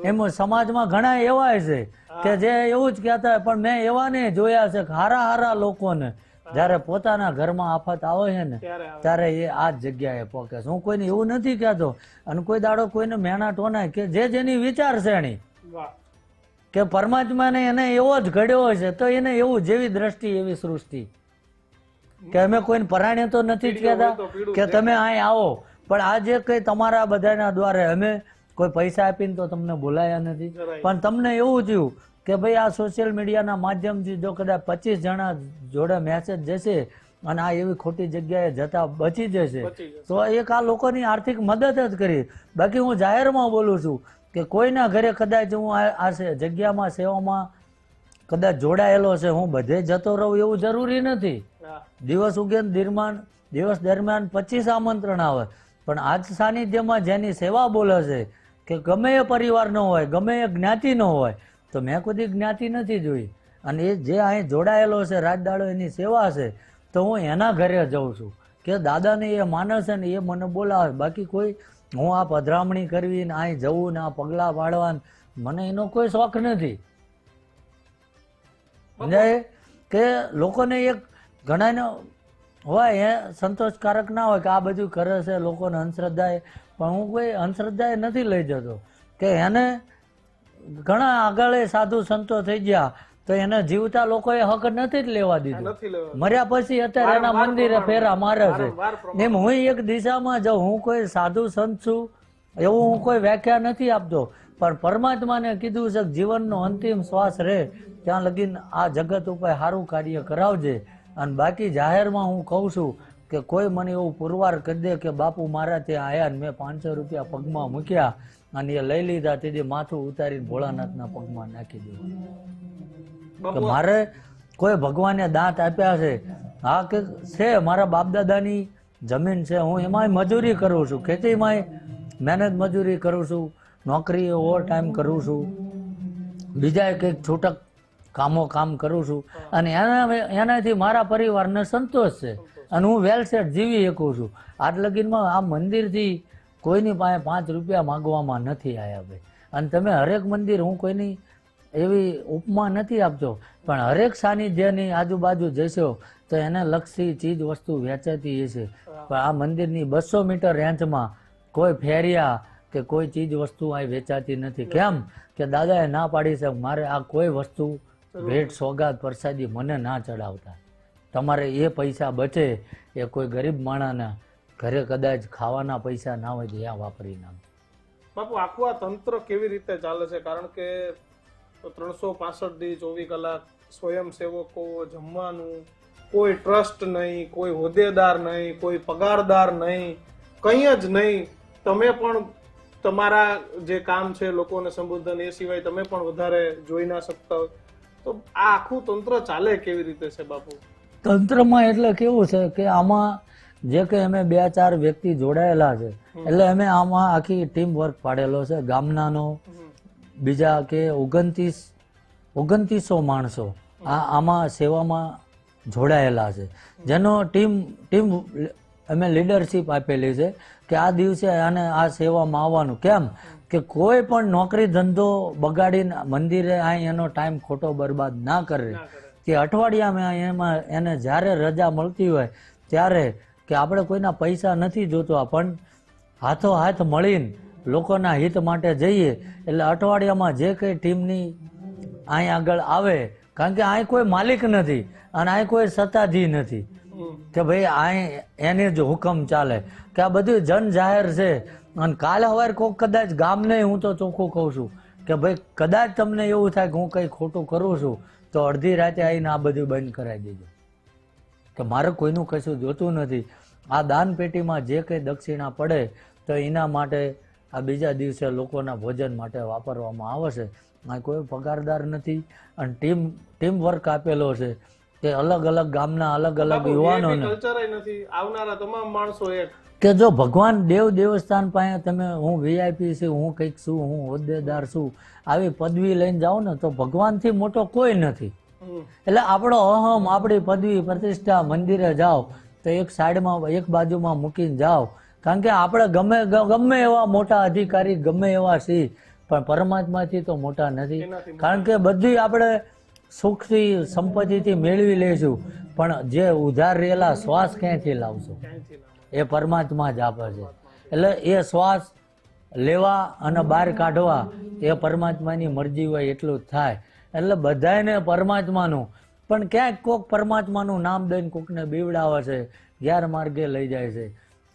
એમ સમાજમાં ઘણા એવા છે કે જે એવું જ કહેતા હોય, પણ મેં એવાને જોયા છે કે હારા હારા લોકોને જયારે પોતાના ઘરમાં આફત આવે છે ને ત્યારે એ આ જ જગ્યાએ પહોંચે છે. હું કોઈને એવું નથી કહેતો, અને કોઈ દાડો કોઈને મેણા ટોનાય કે જે જેની વિચારસરણી કે પરમાત્માને એને એવો જ ઘડ્યો છે તો એને એવું જેવી દ્રષ્ટિ એવી સૃષ્ટિ, કે અમે કોઈને પરાણે તો નથી જ કહેતા કે તમે અહીં આવો, પણ આ જે કંઈ તમારા બધાના દ્વારે અમે કોઈ પૈસા આપીને તો તમને બોલાયા નથી, પણ તમને એવું થયું કે ભાઈ આ સોશિયલ મીડિયાના માધ્યમથી જો કદાચ 25 જણા જોડે મેસેજ જશે અને આ એવી ખોટી જગ્યાએ જતા બચી જશે તો એક આ લોકોની આર્થિક મદદ જ કરી. બાકી હું જાહેરમાં બોલું છું કે કોઈના ઘરે કદાચ હું આ જગ્યામાં સેવામાં કદાચ જોડાયેલો છે, હું બધે જતો રહું એવું જરૂરી નથી. દિવસ ઉગે દિવસ દરમિયાન 25 આમંત્રણ આવે, પણ આજ સાનિધ્યમાં જેની સેવા બોલે છે કે ગમે એ પરિવાર ન હોય, ગમે એ જ્ઞાતિ ન હોય, તો મેં કોઈ જ્ઞાતિ નથી જોઈ, અને એ જે અહીં જોડાયેલો છે રાજદાડો એની સેવા છે તો હું એના ઘરે જાઉં છું કે દાદાને એ માને છે ને એ મને બોલાવે. બાકી કોઈ હું આ પધરામણી કરવી ને અહીં જવું ને આ પગલાં પાડવા મને એનો કોઈ શોખ નથી. સમજાય કે લોકોને એક ઘણાને હોય એ સંતોષકારક ના હોય કે આ બધું કરે છે લોકોને અંધશ્રદ્ધાએ, પણ હું કોઈ અંધશ્રદ્ધાએ નથી લઈ જતો કે એને ઘણા આગળ સાધુ સંતો થઈ ગયા તો એને જીવતા લોકોએ હક નથી જ લેવા દીધું, મર્યા પછી અત્યારે એના મંદિરે ફેરા મારે છે. એમ હું એક દિશામાં જાઉં, હું કોઈ સાધુ સંત છું એવું હું કોઈ વ્યાખ્યા નથી આપતો, પણ પરમાત્માને કીધું છે કે જીવનનો અંતિમ શ્વાસ રહે ત્યાં લગીને આ જગત ઉપર સારું કાર્ય કરાવજે. અને બાકી જાહેરમાં હું કહું છું કે કોઈ મને એવું પુરવાર કરી દે કે બાપુ મારા ત્યાં આવ્યા ને મેં 500 રૂપિયા પગમાં મૂક્યા અને એ લઈ લીધા, તેથી માથું ઉતારીને ભોળાનાથના પગમાં નાખી દેવું. કે મારે કોઈ ભગવાને દાંત આપ્યા છે, હા કે છે મારા બાપ દાદાની જમીન છે, હું એમાંય મજૂરી કરું છું, ખેતીમાંય મહેનત મજૂરી કરું છું, નોકરી ઓવર ટાઈમ કરું છું, બીજા કંઈક છૂટક કામ કરું છું, અને એનાથી મારા પરિવારને સંતોષ છે અને હું વેલ સેટ જીવી શકું છું. આજ લગીનમાં આ મંદિરથી કોઈની પાસે 5 રૂપિયા માગવામાં નથી આવ્યા ભાઈ. અને તમે હરેક મંદિર, હું કોઈની એવી ઉપમા નથી આપતો, પણ હરેક સાનિધ્યની આજુબાજુ જશો તો એને લક્ષી ચીજ વસ્તુ વેચાતી હશે, પણ આ મંદિરની 200 મીટર રેન્જમાં કોઈ ફેરિયા કે કોઈ ચીજ વસ્તુ અહીં વેચાતી નથી. કેમ કે દાદાએ ના પાડી છે મારે આ કોઈ વસ્તુ ભેટ સોગાદ પ્રસાદી મને ના ચડાવતા, તમારે એ પૈસા બચે એ કોઈ ગરીબ માણસના ઘરે કદાચ ખાવાના પૈસા ના હોય ત્યાં વાપરી નાખો. બાપુ આખું આ તંત્ર કેવી રીતે ચાલે છે? કારણ કે 365 દી 24 કલાક સ્વયંસેવકો, જમવાનું, કોઈ ટ્રસ્ટ નહીં, કોઈ હોદ્દેદાર નહીં, કોઈ પગારદાર નહીં, કંઈ જ નહીં. તમે પણ તમારા જે કામ છે લોકોને સંબોધન એ સિવાય તમે પણ વધારે જોઈ ના શકતા હોય, તો આ આખું તંત્ર ચાલે કેવી રીતે છે બાપુ? તંત્રમાં એટલે કેવું છે કે આમાં જે કે અમે 2-4 વ્યક્તિ જોડાયેલા છે, એટલે અમે આમાં આખી ટીમ વર્ક પાડેલો છે. ગામનાનો બીજા કે 2900 માણસો આમાં સેવામાં જોડાયેલા છે, જેનો ટીમ અમે લીડરશીપ આપેલી છે કે આ દિવસે અને આ સેવામાં આવવાનું. કેમ કે કોઈ પણ નોકરી ધંધો બગાડીને મંદિરે અહીં એનો ટાઈમ ખોટો બરબાદ ના કરે, કે અઠવાડિયામાં એમાં એને જ્યારે રજા મળતી હોય ત્યારે, કે આપણે કોઈના પૈસા નથી જોતા, પણ હાથો હાથ મળીને લોકોના હિત માટે જઈએ. એટલે અઠવાડિયામાં જે કંઈ ટીમની અહીં આગળ આવે કારણ કે અહીં કોઈ માલિક નથી અને અહીં કોઈ સત્તાધી નથી કે ભાઈ અહીં એને જ હુકમ ચાલે, કે આ બધું જન જાહેર છે. અને કાલે સવારે કોઈક કદાચ ગામને હું તો ચોખ્ખું કહું છું કે ભાઈ કદાચ તમને એવું થાય કે હું કંઈ ખોટું કરું છું તો અડધી રાતે આવીને આ બધું બંધ કરાવી દેજો, કે મારે કોઈનું કશું જોતું નથી. આ દાન પેટીમાં જે કંઈ દક્ષિણા પડે તો એના માટે આ બીજા દિવસે લોકોના ભોજન માટે વાપરવામાં આવે છે. આ કોઈ પગારદાર નથી અને ટીમ વર્ક આપેલો છે કે અલગ અલગ ગામના અલગ અલગ યુવાનોને કલ્ચર નથી, આવનારા તમામ માણસો એક કે જો ભગવાન દેવસ્થાન પાસે તમે હું વીઆઈપી છું, હું કંઈક છું, હું હોદ્દેદાર છું, આવી પદવી લઈને જાઓ ને તો ભગવાનથી મોટો કોઈ નથી. એટલે આપણો અહમ, આપણી પદવી પ્રતિષ્ઠા, મંદિરે જાઓ તો એક સાઈડમાં એક બાજુમાં મૂકીને જાઓ. કારણ કે આપણે ગમે એવા મોટા અધિકારી ગમે એવા છીએ પણ પરમાત્માથી તો મોટા નથી. કારણ કે બધી આપણે સુખથી સંપત્તિથી મેળવી લઈશું પણ જે ઉધાર રહેલા શ્વાસ ક્યાંથી લાવશું? એ પરમાત્મા જ આપે છે. એટલે એ શ્વાસ લેવા અને બહાર કાઢવા એ પરમાત્માની મરજી હોય એટલું જ થાય. એટલે બધાને પરમાત્માનું, પણ ક્યાંક કોક પરમાત્માનું નામ દઈને કોકને બીવડાવે છે, ગેરમાર્ગે લઈ જાય છે.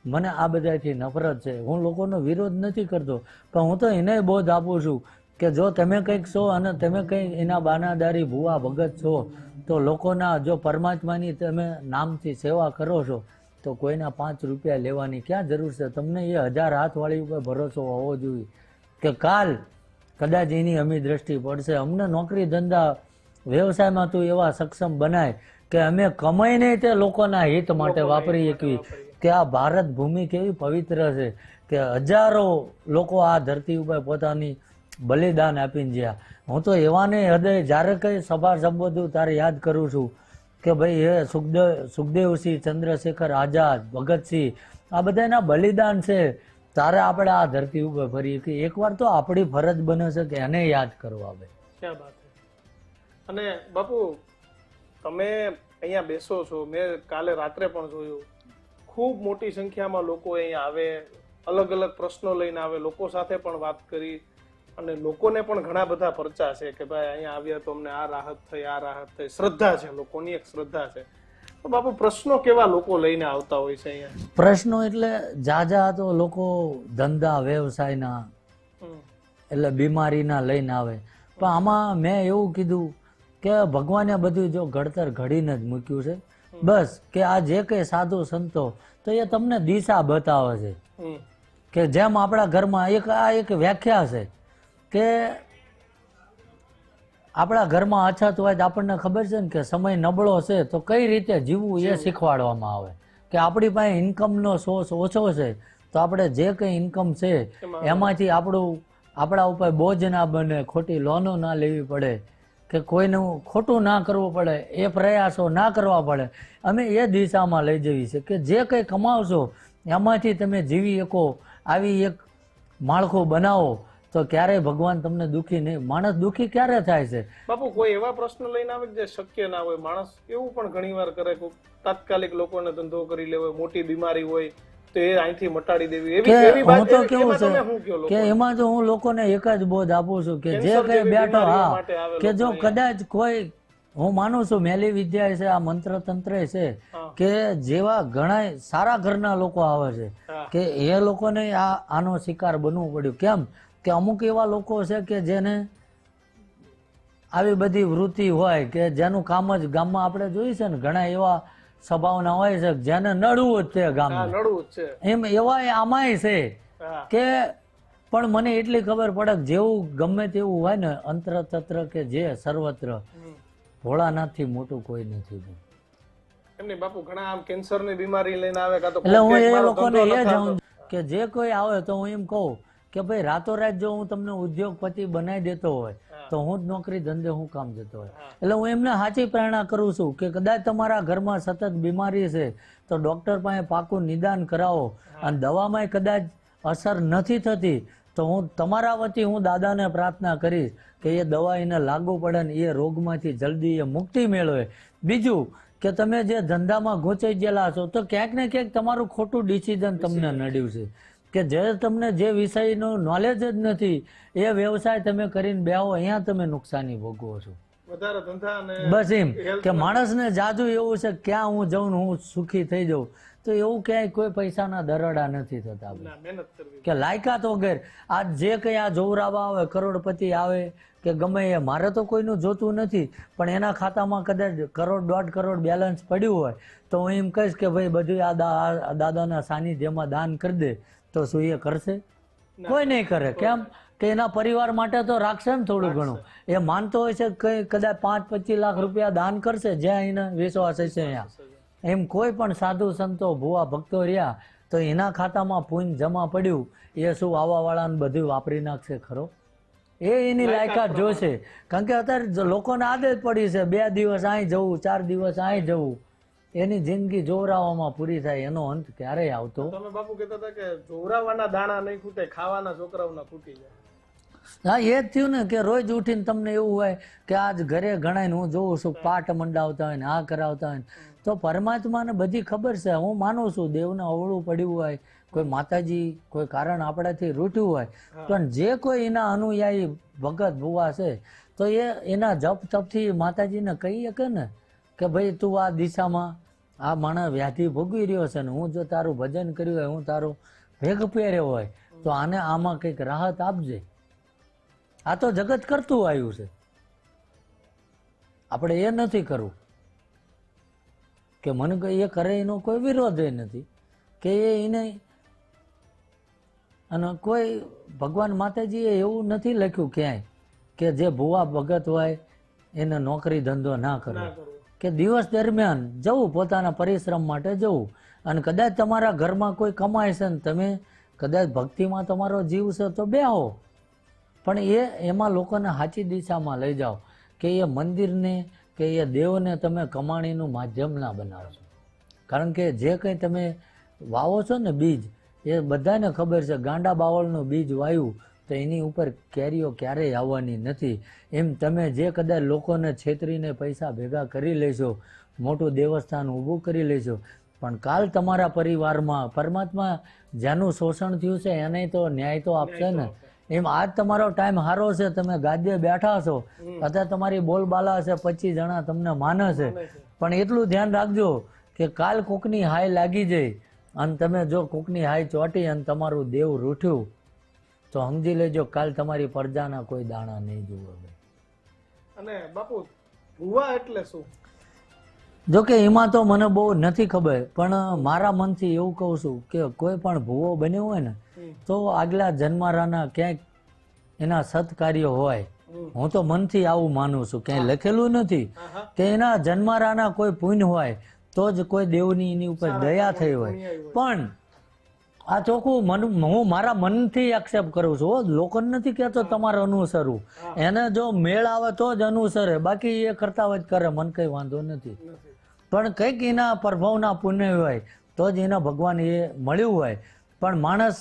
મને આ બધાથી નફરત છે. હું લોકોનો વિરોધ નથી કરતો પણ હું તો એને બોધ આપું છું કે જો તમે કંઈક છો અને તમે કંઈક એના બાનાદારી ભૂવા ભગત છો તો લોકોના જો પરમાત્માની તમે નામથી સેવા કરો છો તો કોઈના 5 રૂપિયા લેવાની ક્યાં જરૂર છે? તમને એ 1000 હાથવાળી ઉપર ભરોસો હોવો જોઈએ કે કાલ કદાચ એની અમી દ્રષ્ટિ પડશે. અમને નોકરી ધંધા વ્યવસાયમાં તું એવા સક્ષમ બનાય કે અમે કમાઈને તે લોકોના હિત માટે વાપરી શકીએ. કે આ ભારત ભૂમિ કેવી પવિત્ર છે કે હજારો લોકો આ ધરતી ઉપર પોતાની બલિદાન આપીને ગયા. હું તો એવાને હૃદય જ્યારે કંઈ સભા સંબોધું ત્યારે યાદ કરું છું કે ભાઈ એ સુખદેવસિંહ, ચંદ્રશેખર આઝાદ, ભગતસિંહ, આ બધાના બલિદાન છે. તારે આપણે આ ધરતી ઉપર ફરીએ કે એકવાર તો આપણી ફરજ બને છે કે એને યાદ કરવા આવે. ક્યાં વાત છે. અને બાપુ તમે અહીંયા બેસો છો, મેં કાલે રાત્રે પણ જોયું, ખૂબ મોટી સંખ્યામાં લોકો અહીંયા આવે, અલગ અલગ પ્રશ્નો લઈને આવે, લોકો સાથે પણ વાત કરી અને લોકોને પણ ઘણા બધા પરચા છે કે ભાઈ અહીંયા આવ્યા તો અમને આ રાહત થઈ, આ રાહત થઈ. શ્રદ્ધા છે, લોકોની એક શ્રદ્ધા છે. તો બાપુ પ્રશ્નો કેવા લોકો લઈને આવતા હોય છે અહીંયા? પ્રશ્નો એટલે જાજા તો લોકો ધંધા વ્યવસાયના એટલે બીમારીના લઈને આવે. પણ આમાં મેં એવું કીધું કે ભગવાને બધું જો ઘડતર ઘડીને જ મૂક્યું છે. બસ કે આ જે કંઈ સાધુ સંતો તો એ તમને દિશા બતાવે છે કે જેમ આપણા ઘરમાં એક વ્યાખ્યા છે કે આપણા ઘરમાં અછત હોય તો આપણને ખબર છે ને કે સમય નબળો છે તો કઈ રીતે જીવવું એ શીખવાડવામાં આવે. કે આપણી પાસે ઇન્કમનો સોર્સ ઓછો છે તો આપણે જે કંઈ ઇન્કમ છે એમાંથી આપણા ઉપર બોજ ના બને, ખોટી લોનો ના લેવી પડે, કે કોઈનું ખોટું ના કરવું પડે, એ પ્રયાસો ના કરવા પડે. અમે એ દિશામાં લઈ જઈએ છીએ કે જે કંઈ કમાવશો એમાંથી તમે જીવી શકો આવી એક માળખું બનાવો તો ક્યારેય ભગવાન તમને દુઃખી નહીં. માણસ દુઃખી ક્યારે થાય છે? બાપુ કોઈ એવા પ્રશ્નો લઈને આવે જે શક્ય ના હોય. માણસ એવું પણ ઘણી વાર કરે કે તાત્કાલિક લોકોને ધંધો કરી લેવો, મોટી બીમારી હોય તો એ અહીંથી મટાડી દેવી. હું તો કેવું છે કે એમાં તો હું લોકોને એક જ બોધ આપું છું કે જે કઈ બેઠો કે જો કદાચ કોઈ, હું માનું છું મેલી વિદ્યા છે, આ મંત્ર તંત્ર છે કે જેવા ઘણા સારા ઘરના લોકો આવે છે કે એ લોકોને આનો શિકાર બનવું પડ્યું. કેમ કે અમુક એવા લોકો છે કે જેને આવી બધી વૃત્તિ હોય કે જેનું કામ જ ગામમાં આપણે જોઈ છે ને ઘણા એવા સભાઓના હોય છે જેને નડવું જ છે ગામમાં, એમ એવા આમાંય છે કે પણ મને એટલી ખબર પડે કે જેવું ગમે તેવું હોય ને અંતર તંત્ર કે જે સર્વત્ર ભોળાનાથથી મોટું કોઈ નથી. એમની બાપુ ઘણા આમ કેન્સરની બીમારી લઈને આવે કાં તો એટલે હું એ લોકોને એ જાઉં કે જે કોઈ આવે તો હું એમ કહું કે ભાઈ રાતોરાત જો હું તમને ઉદ્યોગપતિ બનાવી દેતો હોય તો હું જ નોકરી ધંધે હું કામ જતો હોય. એટલે હું એમને સાચી પ્રેરણા કરું છું કે કદાચ તમારા ઘરમાં સતત બીમારી છે તો ડોક્ટર પાસે પાકું નિદાન કરાવો અને દવામાં કદાચ અસર નથી થતી તો હું તમારા વતી હું દાદાને પ્રાર્થના કરીશ કે એ દવા એને લાગુ પડે ને એ રોગમાંથી જલ્દી એ મુક્તિ મેળવે. બીજું કે તમે જે ધંધામાં ગોચાઈ ગયેલા છો તો ક્યાંક ને ક્યાંક તમારું ખોટું ડિસિઝન તમને નડ્યું છે કે જે તમને જે વિષયનું નોલેજ જ નથી એ વ્યવસાય તમે કરીને બેહો, અહીંયા તમે નુકસાની ભોગવો છો. વધારે ધંધા અને બસ એમ health કે માટે. માણસને જાદુ એવું છે કે ક્યાં હું જાઉં ને હું સુખી થઈ જાઉં, તો એવું ક્યાંય કોઈ પૈસાના દરડા નથી થતા ભાઈ. ના, મહેનત કરવી. કે લાયકાત વગર આજ જે કંઈ આ જોવરાવા આવે, કરોડપતિ આવે કે ગમે એ, મારે તો કોઈનું જોતું નથી, પણ એના ખાતામાં કદાચ 1 કરોડ 1.5 કરોડ બેલેન્સ પડ્યું હોય તો હું એમ કહીશ કે ભાઈ બધું આ દાદાના સાનિધ્યમાં દાન કરી દે, તો શું એ કરશે? કોઈ નહીં કરે. કેમ કે એના પરિવાર માટે તો રાખશે ને થોડું ઘણું. એ માનતો હોય છે કે કદાચ 5-25 લાખ રૂપિયા દાન કરશે જ્યાં એને વિશ્વાસ હશે અહીંયા. એમ કોઈ પણ સાધુ સંતો ભુવા ભક્તો રહ્યા તો એના ખાતામાં પુણ્ય જમા પડ્યું, એ શું આવાવાળાને બધું વાપરી નાખશે ખરો? એ એની લાયકાત જોશે. કારણ કે અત્યારે લોકોને આદત પડી છે 2 દિવસ અહીં જવું, 4 દિવસ અહીં જવું, એની જિંદગી જોવરાવામાં પૂરી થાય, એનો અંત ક્યારેય આવતો. તમે બાપુ કહેતા હતા કે જોવરાવાના દાણા નહીં ખૂટે, ખાવાના છોકરાઓના ખૂટી જાય. હા, એ જ થયું ને કે રોજ ઉઠીને તમને એવું હોય કે આજ ઘરે ઘણાને હું જોઉં છું પાટ મંડાવતા હોય ને આ કરાવતા હોય ને, તો પરમાત્માને બધી ખબર છે. હું માનું છું દેવને અવળું પડ્યું હોય, કોઈ માતાજી કોઈ કારણ આપણાથી રૂઠ્યું હોય, પણ જે કોઈ એના અનુયાયી ભગત ભુવા છે તો એ એના જપ તપથી માતાજીને કહી શકે ને કે ભાઈ તું આ દિશામાં આ માણસ વ્યાધિ ભોગવી રહ્યો છે ને હું જો તારું ભજન કર્યું હોય, હું તારું ભેગ પહેર્યો હોય તો આને આમાં કંઈક રાહત આપજે. આ તો જગત કરતું આવ્યું છે, આપણે એ નથી કરવું. કે મને એ કરે એનો કોઈ વિરોધ નથી કે એને, અને કોઈ ભગવાન માતાજીએ એવું નથી લખ્યું ક્યાંય કે જે ભુવા ભગત હોય એને નોકરી ધંધો ના કરવો, કે દિવસ દરમિયાન જવું પોતાના પરિશ્રમ માટે જવું. અને કદાચ તમારા ઘરમાં કોઈ કમાય છે ને તમે કદાચ ભક્તિમાં તમારો જીવ છે તો બેહો, પણ એમાં લોકોને સાચી દિશામાં લઈ જાઓ કે એ મંદિરને કે એ દેવને તમે કમાણીનું માધ્યમ ના બનાવશો. કારણ કે જે કંઈ તમે વાવો છો ને બીજ, એ બધાને ખબર છે ગાંડા બાવળનું બીજ વાવ્યું તો એની ઉપર કેરીઓ ક્યારેય આવવાની નથી. એમ તમે જે કદાચ લોકોને છેતરીને પૈસા ભેગા કરી લેશો, મોટું દેવસ્થાન ઊભું કરી લેશો, પણ કાલ તમારા પરિવારમાં પરમાત્મા જેનું શોષણ થયું છે એને તો ન્યાય તો આપશે ને. એમ આજ તમારો ટાઈમ સારો છે, તમે ગાદીએ બેઠા છો, અત્યારે તમારી બોલબાલા છે, 25 જણા તમને માને છે, પણ એટલું ધ્યાન રાખજો કે કાલ કોકની હાય લાગી જાય અને તમે જો કોકની હાય ચોટી અને તમારું દેવ રૂઠ્યું તો સમજી લેજો કાલ તમારી પ્રજાના કોઈ દાણા નહીં જુઓ. અને બાપુ ભુવા એટલે શું? જોકે એમાં તો મને બહુ નથી ખબર, પણ મારા મનથી એવું કહું છું કે કોઈ પણ ભૂવો બન્યો હોય ને તો આગલા જન્મારાના ક્યાંક એના સત્કાર્ય હોય. હું તો મનથી આવું માનું છું, ક્યાંય લખેલું નથી કે એના જન્મારાના કોઈ પુણ્ય હોય તો જ કોઈ દેવની એની ઉપર દયા થઈ હોય. પણ આ ચોખ્ખું હું મારા મનથી એક્સેપ્ટ કરું છું, લોકોને નથી કહેતો તમારે અનુસરવું. એને જો મેળ આવે તો જ અનુસરે, બાકી એ કરતા હોય કરે, મને કઈ વાંધો નથી. પણ કંઈક એના પ્રભાવના પુણ્ય હોય તો જ એને ભગવાન એ મળ્યું હોય. પણ માણસ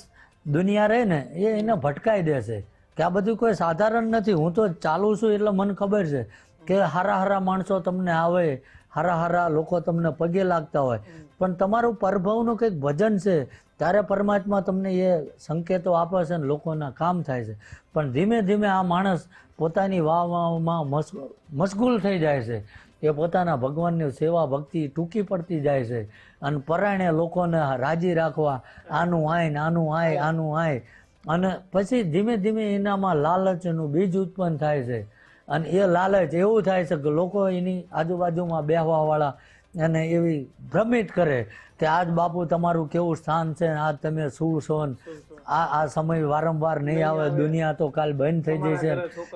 દુનિયા રહે ને એ એને ભટકાઈ દેશે કે આ બધું કોઈ સાધારણ નથી. હું તો ચાલું છું એટલે મને ખબર છે કે હારા હારા માણસો તમને આવે, હારા હારા લોકો તમને પગે લાગતા હોય, પણ તમારું પ્રભાવનું કંઈક ભજન છે ત્યારે પરમાત્મા તમને એ સંકેતો આપે છે ને લોકોના કામ થાય છે. પણ ધીમે ધીમે આ માણસ પોતાની વાહમાં મશગુલ થઈ જાય છે, એ પોતાના ભગવાનની સેવા ભક્તિ ટૂંકી પડતી જાય છે અને પરાયણે લોકોને રાજી રાખવા આનું આય ને આનું આય આનું આય, અને પછી ધીમે ધીમે એનામાં લાલચનું બીજ ઉત્પન્ન થાય છે. અને એ લાલચ એવું થાય છે કે લોકો એની આજુબાજુમાં બેહવાવાળા એને એવી ભ્રમિત કરે કે આજ બાપુ તમારું કેવું સ્થાન છે, આજ તમે શું છો, આ સમય વારંવાર નહીં આવે, દુનિયા તો કાલ બંધ થઈ જશે.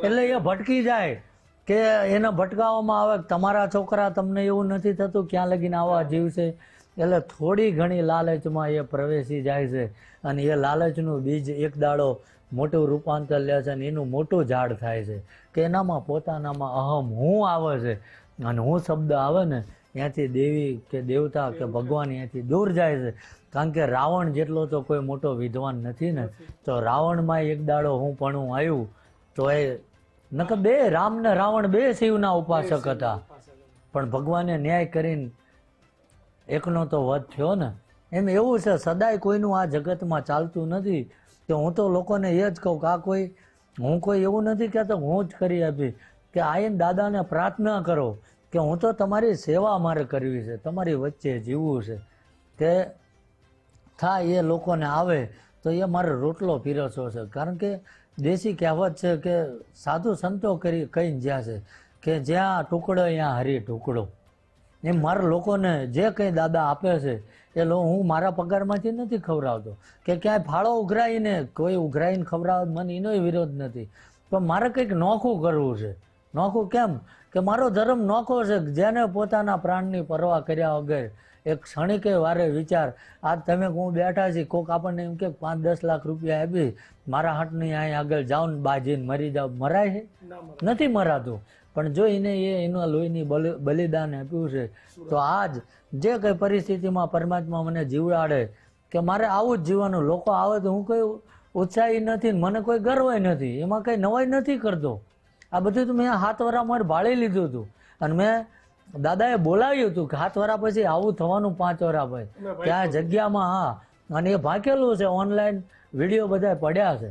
એટલે એ ભટકી જાય કે એને ભટકાવવામાં આવે તમારા છોકરા તમને એવું નથી થતું ક્યાં લગીને આવા જીવશે. એટલે થોડી ઘણી લાલચમાં એ પ્રવેશી જાય છે અને એ લાલચનું બીજ એક દાડો મોટું રૂપાંતર લે છે અને એનું મોટું ઝાડ થાય છે કે એનામાં પોતાનામાં અહમ હું આવે છે. અને હું શબ્દ આવે ને ત્યાંથી દેવી કે દેવતા કે ભગવાન ત્યાંથી દૂર જાય છે. કારણ કે રાવણ જેટલો તો કોઈ મોટો વિદ્વાન નથી ને, તો રાવણમાં એક દાડો હું પણ આવ્યું તો એ નકર બે રામ ને રાવણ બે શિવના ઉપાસક હતા, પણ ભગવાને ન્યાય કરીને એકનો તો વધ થયો ને. એમ એવું છે સદાય કોઈનું આ જગતમાં ચાલતું નથી. તો હું તો લોકોને એ જ કહું કે આ કોઈ હું કોઈ એવું નથી કહેતો હું જ કરી આપી, કે આઈને દાદાને પ્રાર્થના કરો કે હું તો તમારી સેવા મારે કરવી છે, તમારી વચ્ચે જીવવું છે, કે થાય એ લોકોને આવે તો એ મારે રોટલો પીરસવો છે. કારણ કે દેશી કહેવત છે કે સાધુ સંતો કહીને જ્યાં છે કે જ્યાં ટુકડો ત્યાં હરી ટુકડો. એમ મારા લોકોને જે કંઈ દાદા આપે છે એ હું મારા પગારમાંથી નથી ખવડાવતો, કે ક્યાંય ફાળો ઉઘરાઈને કોઈ ઉઘરાઈને ખવડાવે મને એનોય વિરોધ નથી, પણ મારે કંઈક નોખું કરવું છે. નોખું કેમ? કે મારો ધર્મ નોખો છે, જેને પોતાના પ્રાણની પરવા કર્યા વગર એક ક્ષણિકે વારે વિચાર, આજ તમે હું બેઠા છીએ, કોક આપણને એમ કે 5-10 લાખ રૂપિયા આપી મારા હાટની અહીં આગળ જાઓ ને બાજીને મરી જાઓ, મરાય છે? નથી મરાતું. પણ જો એના લોહીની બલિદાન આપ્યું છે તો આજ જે કંઈ પરિસ્થિતિમાં પરમાત્મા મને જીવડાડે કે મારે આવું જ જીવવાનું, લોકો આવે તો હું કોઈ ઉત્સાહી નથી, મને કોઈ ગર્વ નથી, એમાં કંઈ નવાઈ નથી કરતો. આ બધું તો મેં 7 વર્ષ મારે ભાળી લીધું હતું અને મેં દાદાએ બોલાવ્યું હતું કે 7 વર્ષ પછી આવું થવાનું 5 વર્ષ પછી ત્યાં જગ્યામાં. હા, અને એ ભાંકેલું છે, ઓનલાઈન વિડીયો બધા પડ્યા છે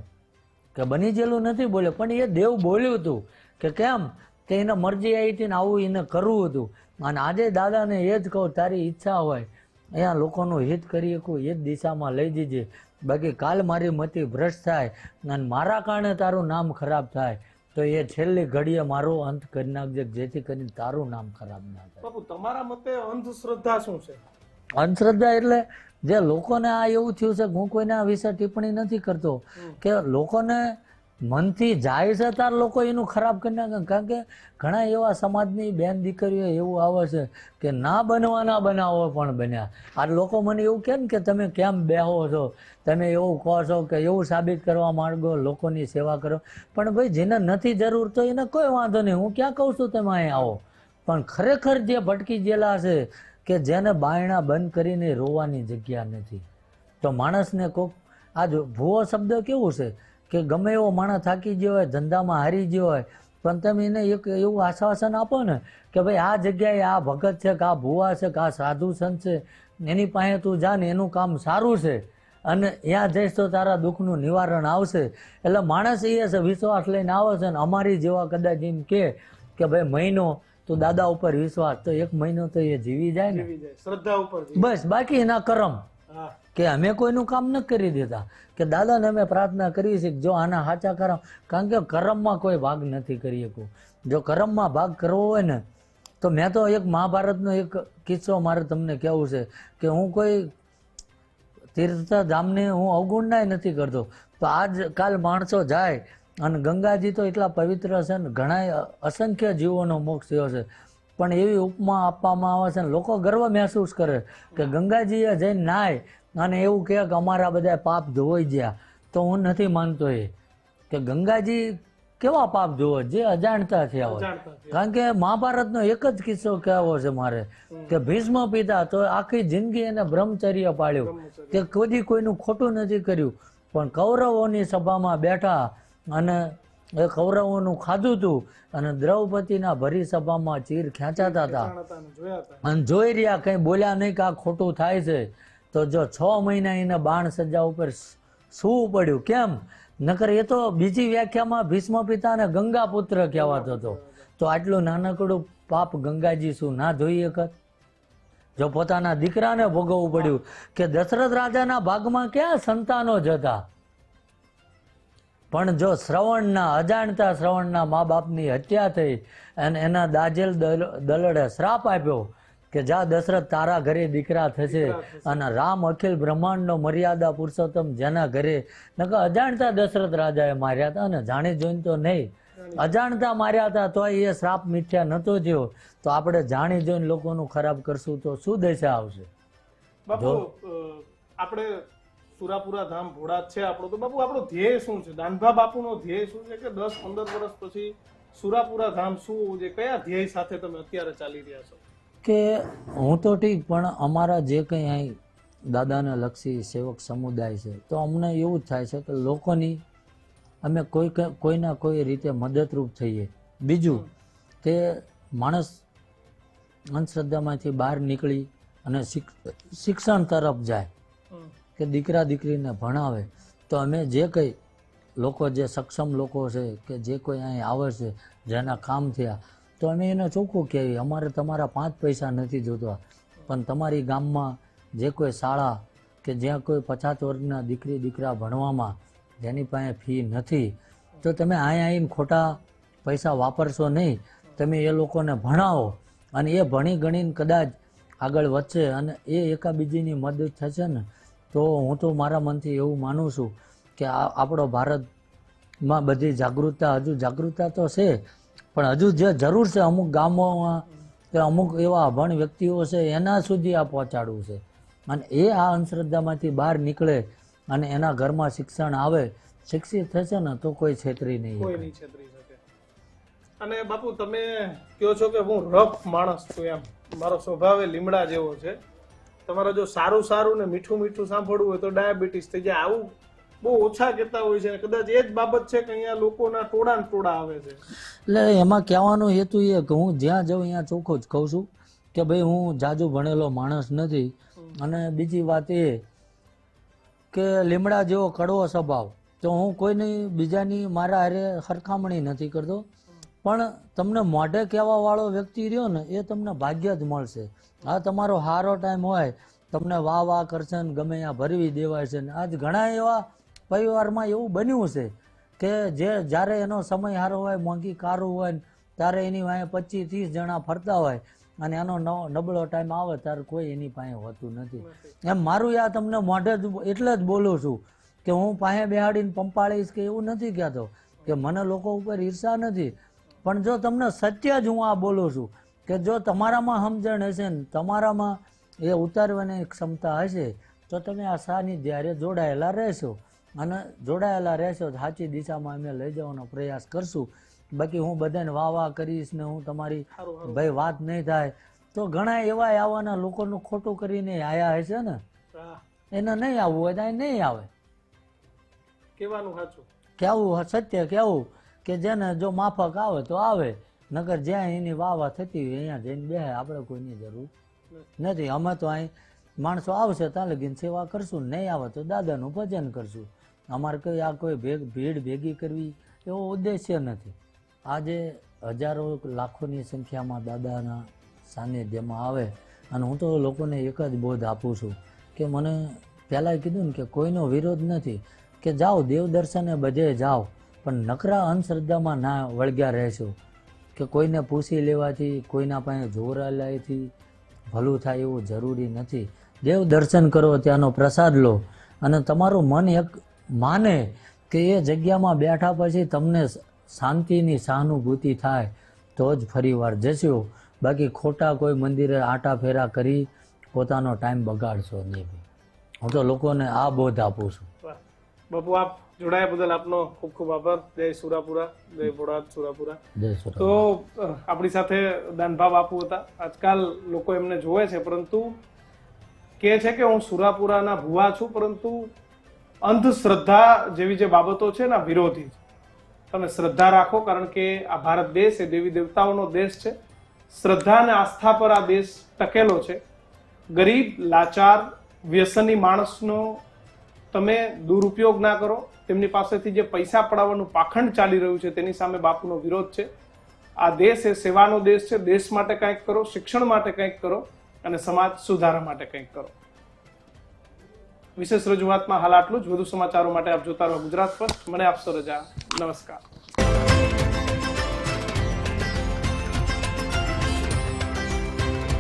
કે બની ગયેલું નથી બોલ્યો, પણ એ દેવ બોલ્યું હતું કે કેમ કે એને મરજી આવી હતી ને આવું એને કરવું હતું. અને આજે દાદાને એ જ કહું, તારી ઈચ્છા હોય અહીંયા લોકોનું હિત કરી શકું એ જ દિશામાં લઈ દીજે, બાકી કાલ મારી મતિ ભ્રષ્ટ થાય અને મારા કારણે તારું નામ ખરાબ થાય તો એ છેલ્લી ઘડીએ મારો અંત કરી નાખજે, જેથી કરીને તારું નામ ખરાબ ના થાય. બાપુ તમારા મતે અંધશ્રદ્ધા શું છે? અંધશ્રદ્ધા એટલે જે લોકોને આ એવું થયું છે, હું કોઈના વિશે ટિપ્પણી નથી કરતો, કે લોકોને મનથી જાય છે તાર લોકો એનું ખરાબ કરી નાખે. કારણ કે ઘણા એવા સમાજની બેન દીકરીઓ એવું આવે છે કે ના બનવાના બનાવો પણ બન્યા. આ લોકો મને એવું કહે ને કે તમે કેમ બેહો છો, તમે એવું કહો છો કે એવું સાબિત કરવા માંગો લોકોની સેવા કરો, પણ ભાઈ જેને નથી જરૂર તો એને કોઈ વાંધો નહીં, હું ક્યાં કહું છું તમે અહીં આવો. પણ ખરેખર જે ભટકી ગયેલા છે કે જેને બાયણા બંધ કરીને રોવાની જગ્યા નથી, તો માણસને કોક આજ ભૂવો શબ્દ કેવું છે કે ગમે એવો માણસ થાકી ગયો હોય, ધંધામાં હારી ગયો હોય, પણ તમે એને એક એવું આશ્વાસન આપો ને કે ભાઈ આ જગ્યાએ આ ભગત છે કે આ ભુવા છે કે આ સાધુ સંત છે, એની પાસે તું જા ને એનું કામ સારું છે અને ત્યાં જઈશ તો તારા દુઃખનું નિવારણ આવશે. એટલે માણસ એ છે વિશ્વાસ લઈને આવે છે ને અમારી જેવા કદાચ એમ કે ભાઈ મહિનો તું દાદા ઉપર વિશ્વાસ, તો 1 મહિનો તો એ જીવી જાય ને, શ્રદ્ધા ઉપર બસ. બાકી એના કર્મ કે અમે કોઈનું કામ ન કરી દેતા, કે દાદાને અમે પ્રાર્થના કરીએ છીએ જો આના સાચા કર્મ, કારણ કે કર્મમાં કોઈ ભાગ નથી કરી શકું. જો કર્મમાં ભાગ કરવો હોય ને તો મેં તો એક મહાભારતનો એક કિસ્સો મારે તમને કહેવું છે કે હું કોઈ તીર્થધામને હું અવગુણનાય નથી કરતો, તો આજકાલ માણસો જાય અને ગંગાજી તો એટલા પવિત્ર છે ને ઘણા અસંખ્ય જીવોનો મોક્ષ થયો છે, પણ એવી ઉપમા આપવામાં આવે છે ને લોકો ગર્વ મહેસૂસ કરે કે ગંગાજીએ જઈને નાય અને એવું કહે કે અમારા બધા પાપ ધોવાઈ ગયા. તો હું નથી માનતો એ કે ગંગાજી કેવા પાપ ધોવે જે અજાણતા થયા હોય. કારણ કે મહાભારતનો એક જ કિસ્સો કહેવો છે મારે કે ભીષ્મ પિતા તો આખી જિંદગી એને બ્રહ્મચર્ય પાળ્યું, કે કોઈ કોઈનું ખોટું નથી કર્યું, પણ કૌરવોની સભામાં બેઠા અને એ કૌરવોનું ખાધું હતું અને દ્રૌપદીના ભરી સભામાં ચીર ખેંચાતા હતા અને જોઈ રહ્યા, કંઈ બોલ્યા નહીં કે આ ખોટું થાય છે. તો જો 6 મહિના એને બાણ સજા ઉપર સૂવું પડ્યું. કેમ? નકર એ તો બીજી વ્યાખ્યામાં ભીષ્મ પિતાને ગંગા પુત્ર કહેવાતો હતો. તો આટલું નાનકડું પાપ ગંગાજી શું ના ધોઈ શકત? જો પોતાના દીકરાને ભોગવવું પડ્યું કે દશરથ રાજાના ભાગમાં ક્યાં સંતાનો જ હતા, પણ જો શ્રવણના અજાણતા શ્રવણના મા બાપની હત્યા થઈ અને એના દાજેલ દલડે શ્રાપ આપ્યો કે જા દશરથ તારા ઘરે દીકરા થશે, અને રામ અખિલ બ્રહ્માંડનો મર્યાદા પુરુષોત્તમ જેના ઘરે, નકર અજાણતા દશરથ રાજાએ માર્યા હતા અને જાણી જોઈને તો નહીં, અજાણતા માર્યા હતા તો એ શ્રાપ મિથ્યા નતો થયો. તો આપણે જાણી જોઈને લોકોનું ખરાબ કરશું તો શું દશા આવશે? બાપુ આપણે સુરાપુરા ધામ ભોળાત છે આપણો, તો બાપુ આપણો ધ્યેય શું છે? દાનભા બાપુનો ધ્યેય શું છે કે 10-15 વર્ષ પછી સુરાપુરા ધામ શું હોવું જોઈએ? કયા ધ્યેય સાથે તમે અત્યારે ચાલી રહ્યા છો? કે હું તો ઠીક, પણ અમારા જે કંઈ અહીં દાદાને લક્ષી સેવક સમુદાય છે તો અમને એવું જ થાય છે કે લોકોની અમે કોઈના કોઈ રીતે મદદરૂપ થઈએ. બીજું કે માણસ અંધશ્રદ્ધામાંથી બહાર નીકળી અને શિક્ષણ તરફ જાય, કે દીકરા દીકરીને ભણાવે. તો અમે જે કંઈ લોકો જે સક્ષમ લોકો છે કે જે કોઈ અહીં આવે છે જેના કામ થયા, તો અમે એને ચોખ્ખું કહેવી અમારે તમારા 5 પૈસા નથી જોતા, પણ તમારી ગામમાં જે કોઈ શાળા કે જ્યાં કોઈ 50 વર્ષના દીકરી દીકરા ભણવામાં જેની પાસે ફી નથી, તો તમે અહીં આવીને ખોટા પૈસા વાપરશો નહીં. તમે એ લોકોને ભણાવો અને એ ભણી ગણીને કદાચ આગળ વધશે અને એ એકાબીજીની મદદ થશે ને, તો હું તો મારા મનથી એવું માનું છું કે આપણો ભારતમાં બધી જાગૃતતા તો છે, પણ હજુ જે જરૂર છે અમુક ગામોમાં કે અમુક એવા અભણ વ્યક્તિઓ છે એના સુધી આ પહોંચાડવું છે. અને એ આ અંધશ્રદ્ધામાંથી બહાર નીકળે અને એના ઘરમાં શિક્ષણ આવે, શિક્ષિત થશે ને તો કોઈ છેતરી નહીં. કોઈ નહીં છેતરી શકે. અને બાપુ તમે કહો છો કે હું રફ માણસ છું, એમ મારો સ્વભાવ લીમડા જેવો છે. તમારે જો સારું સારું ને મીઠું મીઠું સાંભળવું હોય તો ડાયાબિટીસ થઈ જાય. આવું બહુ ઓછા કહેતા હોય છે. કદાચ એ જ બાબત છે કે અહીંયા લોકોના ટોળા ટોળા આવે છે. એટલે એમાં કહેવાનો હેતુ એ કે હું જ્યાં જાઉં અહીંયા ચોખ્ખો જ કહું છું કે ભાઈ હું જાજુ ભણેલો માણસ નથી. અને બીજી વાત એ કે લીમડા જેવો કડવો સ્વભાવ, તો હું કોઈની બીજાની મારા હારે સરખામણી નથી કરતો, પણ તમને મોઢે કહેવા વાળો વ્યક્તિ રહ્યો ને એ તમને ભાગ્ય જ મળશે. આ તમારો સારો ટાઈમ હોય, તમને વાહ વાહ કરશે ને ગમે ત્યાં ભરવી દેવાય છે. ને આજ ઘણા એવા પરિવારમાં એવું બન્યું છે કે જે જ્યારે એનો સમય સારો હોય, મોંઘી કારું હોય ને ત્યારે એની પાસે 25-30 જણા ફરતા હોય અને એનો નબળો ટાઈમ આવે ત્યારે કોઈ એની પાસે હોતું નથી. એમ મારું આ તમને મોઢે જ એટલે જ બોલું છું કે હું પાસે બેહાડીને પંપાળીશ કે એવું નથી કહેતો કે મને લોકો ઉપર ઈર્ષા નથી, પણ જો તમને સત્ય જ હું આ બોલું છું કે જો તમારામાં સમજણ હશે ને તમારામાં એ ઉતારવાની ક્ષમતા હશે તો તમે આ સાનિધ્યારે જોડાયેલા રહેશો. અને જોડાયેલા રહેશો સાચી દિશામાં અમે લઈ જવાનો પ્રયાસ કરશું. બાકી હું બધાને વાહ વાહ કરીશ ને હું તમારી ભાઈ વાત નહીં થાય તો ઘણા એવા આવવાના લોકોનું ખોટું કરીને આયા હશે ને, એને નહીં આવવું હોય તો નહીં આવે. કહેવાનું સાચું, કેવું સત્ય કેવું કે જેને જો માફક આવે તો આવે, નકર જ્યાં એની વાહ વાહ થતી હોય અહીંયા જઈને બેહે, આપણે કોઈની જરૂર નથી. અમે તો અહીં માણસો આવશે ત્યાં લગીને સેવા કરશું, નહીં આવે તો દાદાનું ભજન કરશું. અમારે કઈ આ કોઈ ભીડ ભેગી કરવી એવો ઉદ્દેશ્ય નથી. આજે હજારો લાખોની સંખ્યામાં દાદાના સાનિધ્યમાં આવે અને હું તો લોકોને એક જ બોધ આપું છું કે મને પહેલાં કીધું ને કે કોઈનો વિરોધ નથી, કે જાઓ દેવ દર્શને બધે જાઓ, પણ નકરા અંધશ્રદ્ધામાં ના વળગ્યા રહેશો કે કોઈને પૂછી લેવાથી કોઈના પાસે જોરાલાયથી ભલું થાય એવું જરૂરી નથી. દેવ દર્શન કરો, ત્યાંનો પ્રસાદ લો અને તમારું મન એક માને કે એ જગ્યામાં બેઠા પછી તમને શાંતિની સહાનુભૂતિ થાય તો જ ફરીવાર જશો. બાકી ખોટા કોઈ મંદિરે આટા ફેરા કરી પોતાનો ટાઈમ બગાડશો નહીં. હું તો લોકોને આ બોધ આપું છું. બાપુ આપ જોડાયા બદલ આપનો ખૂબ ખૂબ આભાર. જય સુરાપુરા, જય ભોળાનાથ સુરાપુરા. જય સુરા. તો આપણી સાથે દાનભા બાપુ હતા. આજકાલ લોકો એમને જોવે છે પરંતુ કહે છે કે હું સુરાપુરાના ભુવા છું, પરંતુ અંધશ્રદ્ધા જેવી જે બાબતો છે એના વિરોધી છે. તમે શ્રદ્ધા રાખો, કારણ કે આ ભારત દેશ એ દેવી દેવતાઓનો દેશ છે. શ્રદ્ધા અને આસ્થા પર આ દેશ ટકેલો છે. ગરીબ, લાચાર, વ્યસની માણસનો તમે દુરુપયોગ ના કરો. તેમની પાસેથી જે પૈસા પડાવવાનું પાખંડ ચાલી રહ્યું છે તેની સામે બાપુનો વિરોધ છે. આ દેશ એ સેવાનો દેશ છે. દેશ માટે કંઈક કરો, શિક્ષણ માટે કંઈક કરો અને સમાજ સુધારા માટે કંઈક કરો. વિશેષ રજૂઆતમાં હાલ આટલું જ. વધુ સમાચારો માટે આપ જોતા રહો ગુજરાત પર. મને આપશો રજા. નમસ્કાર.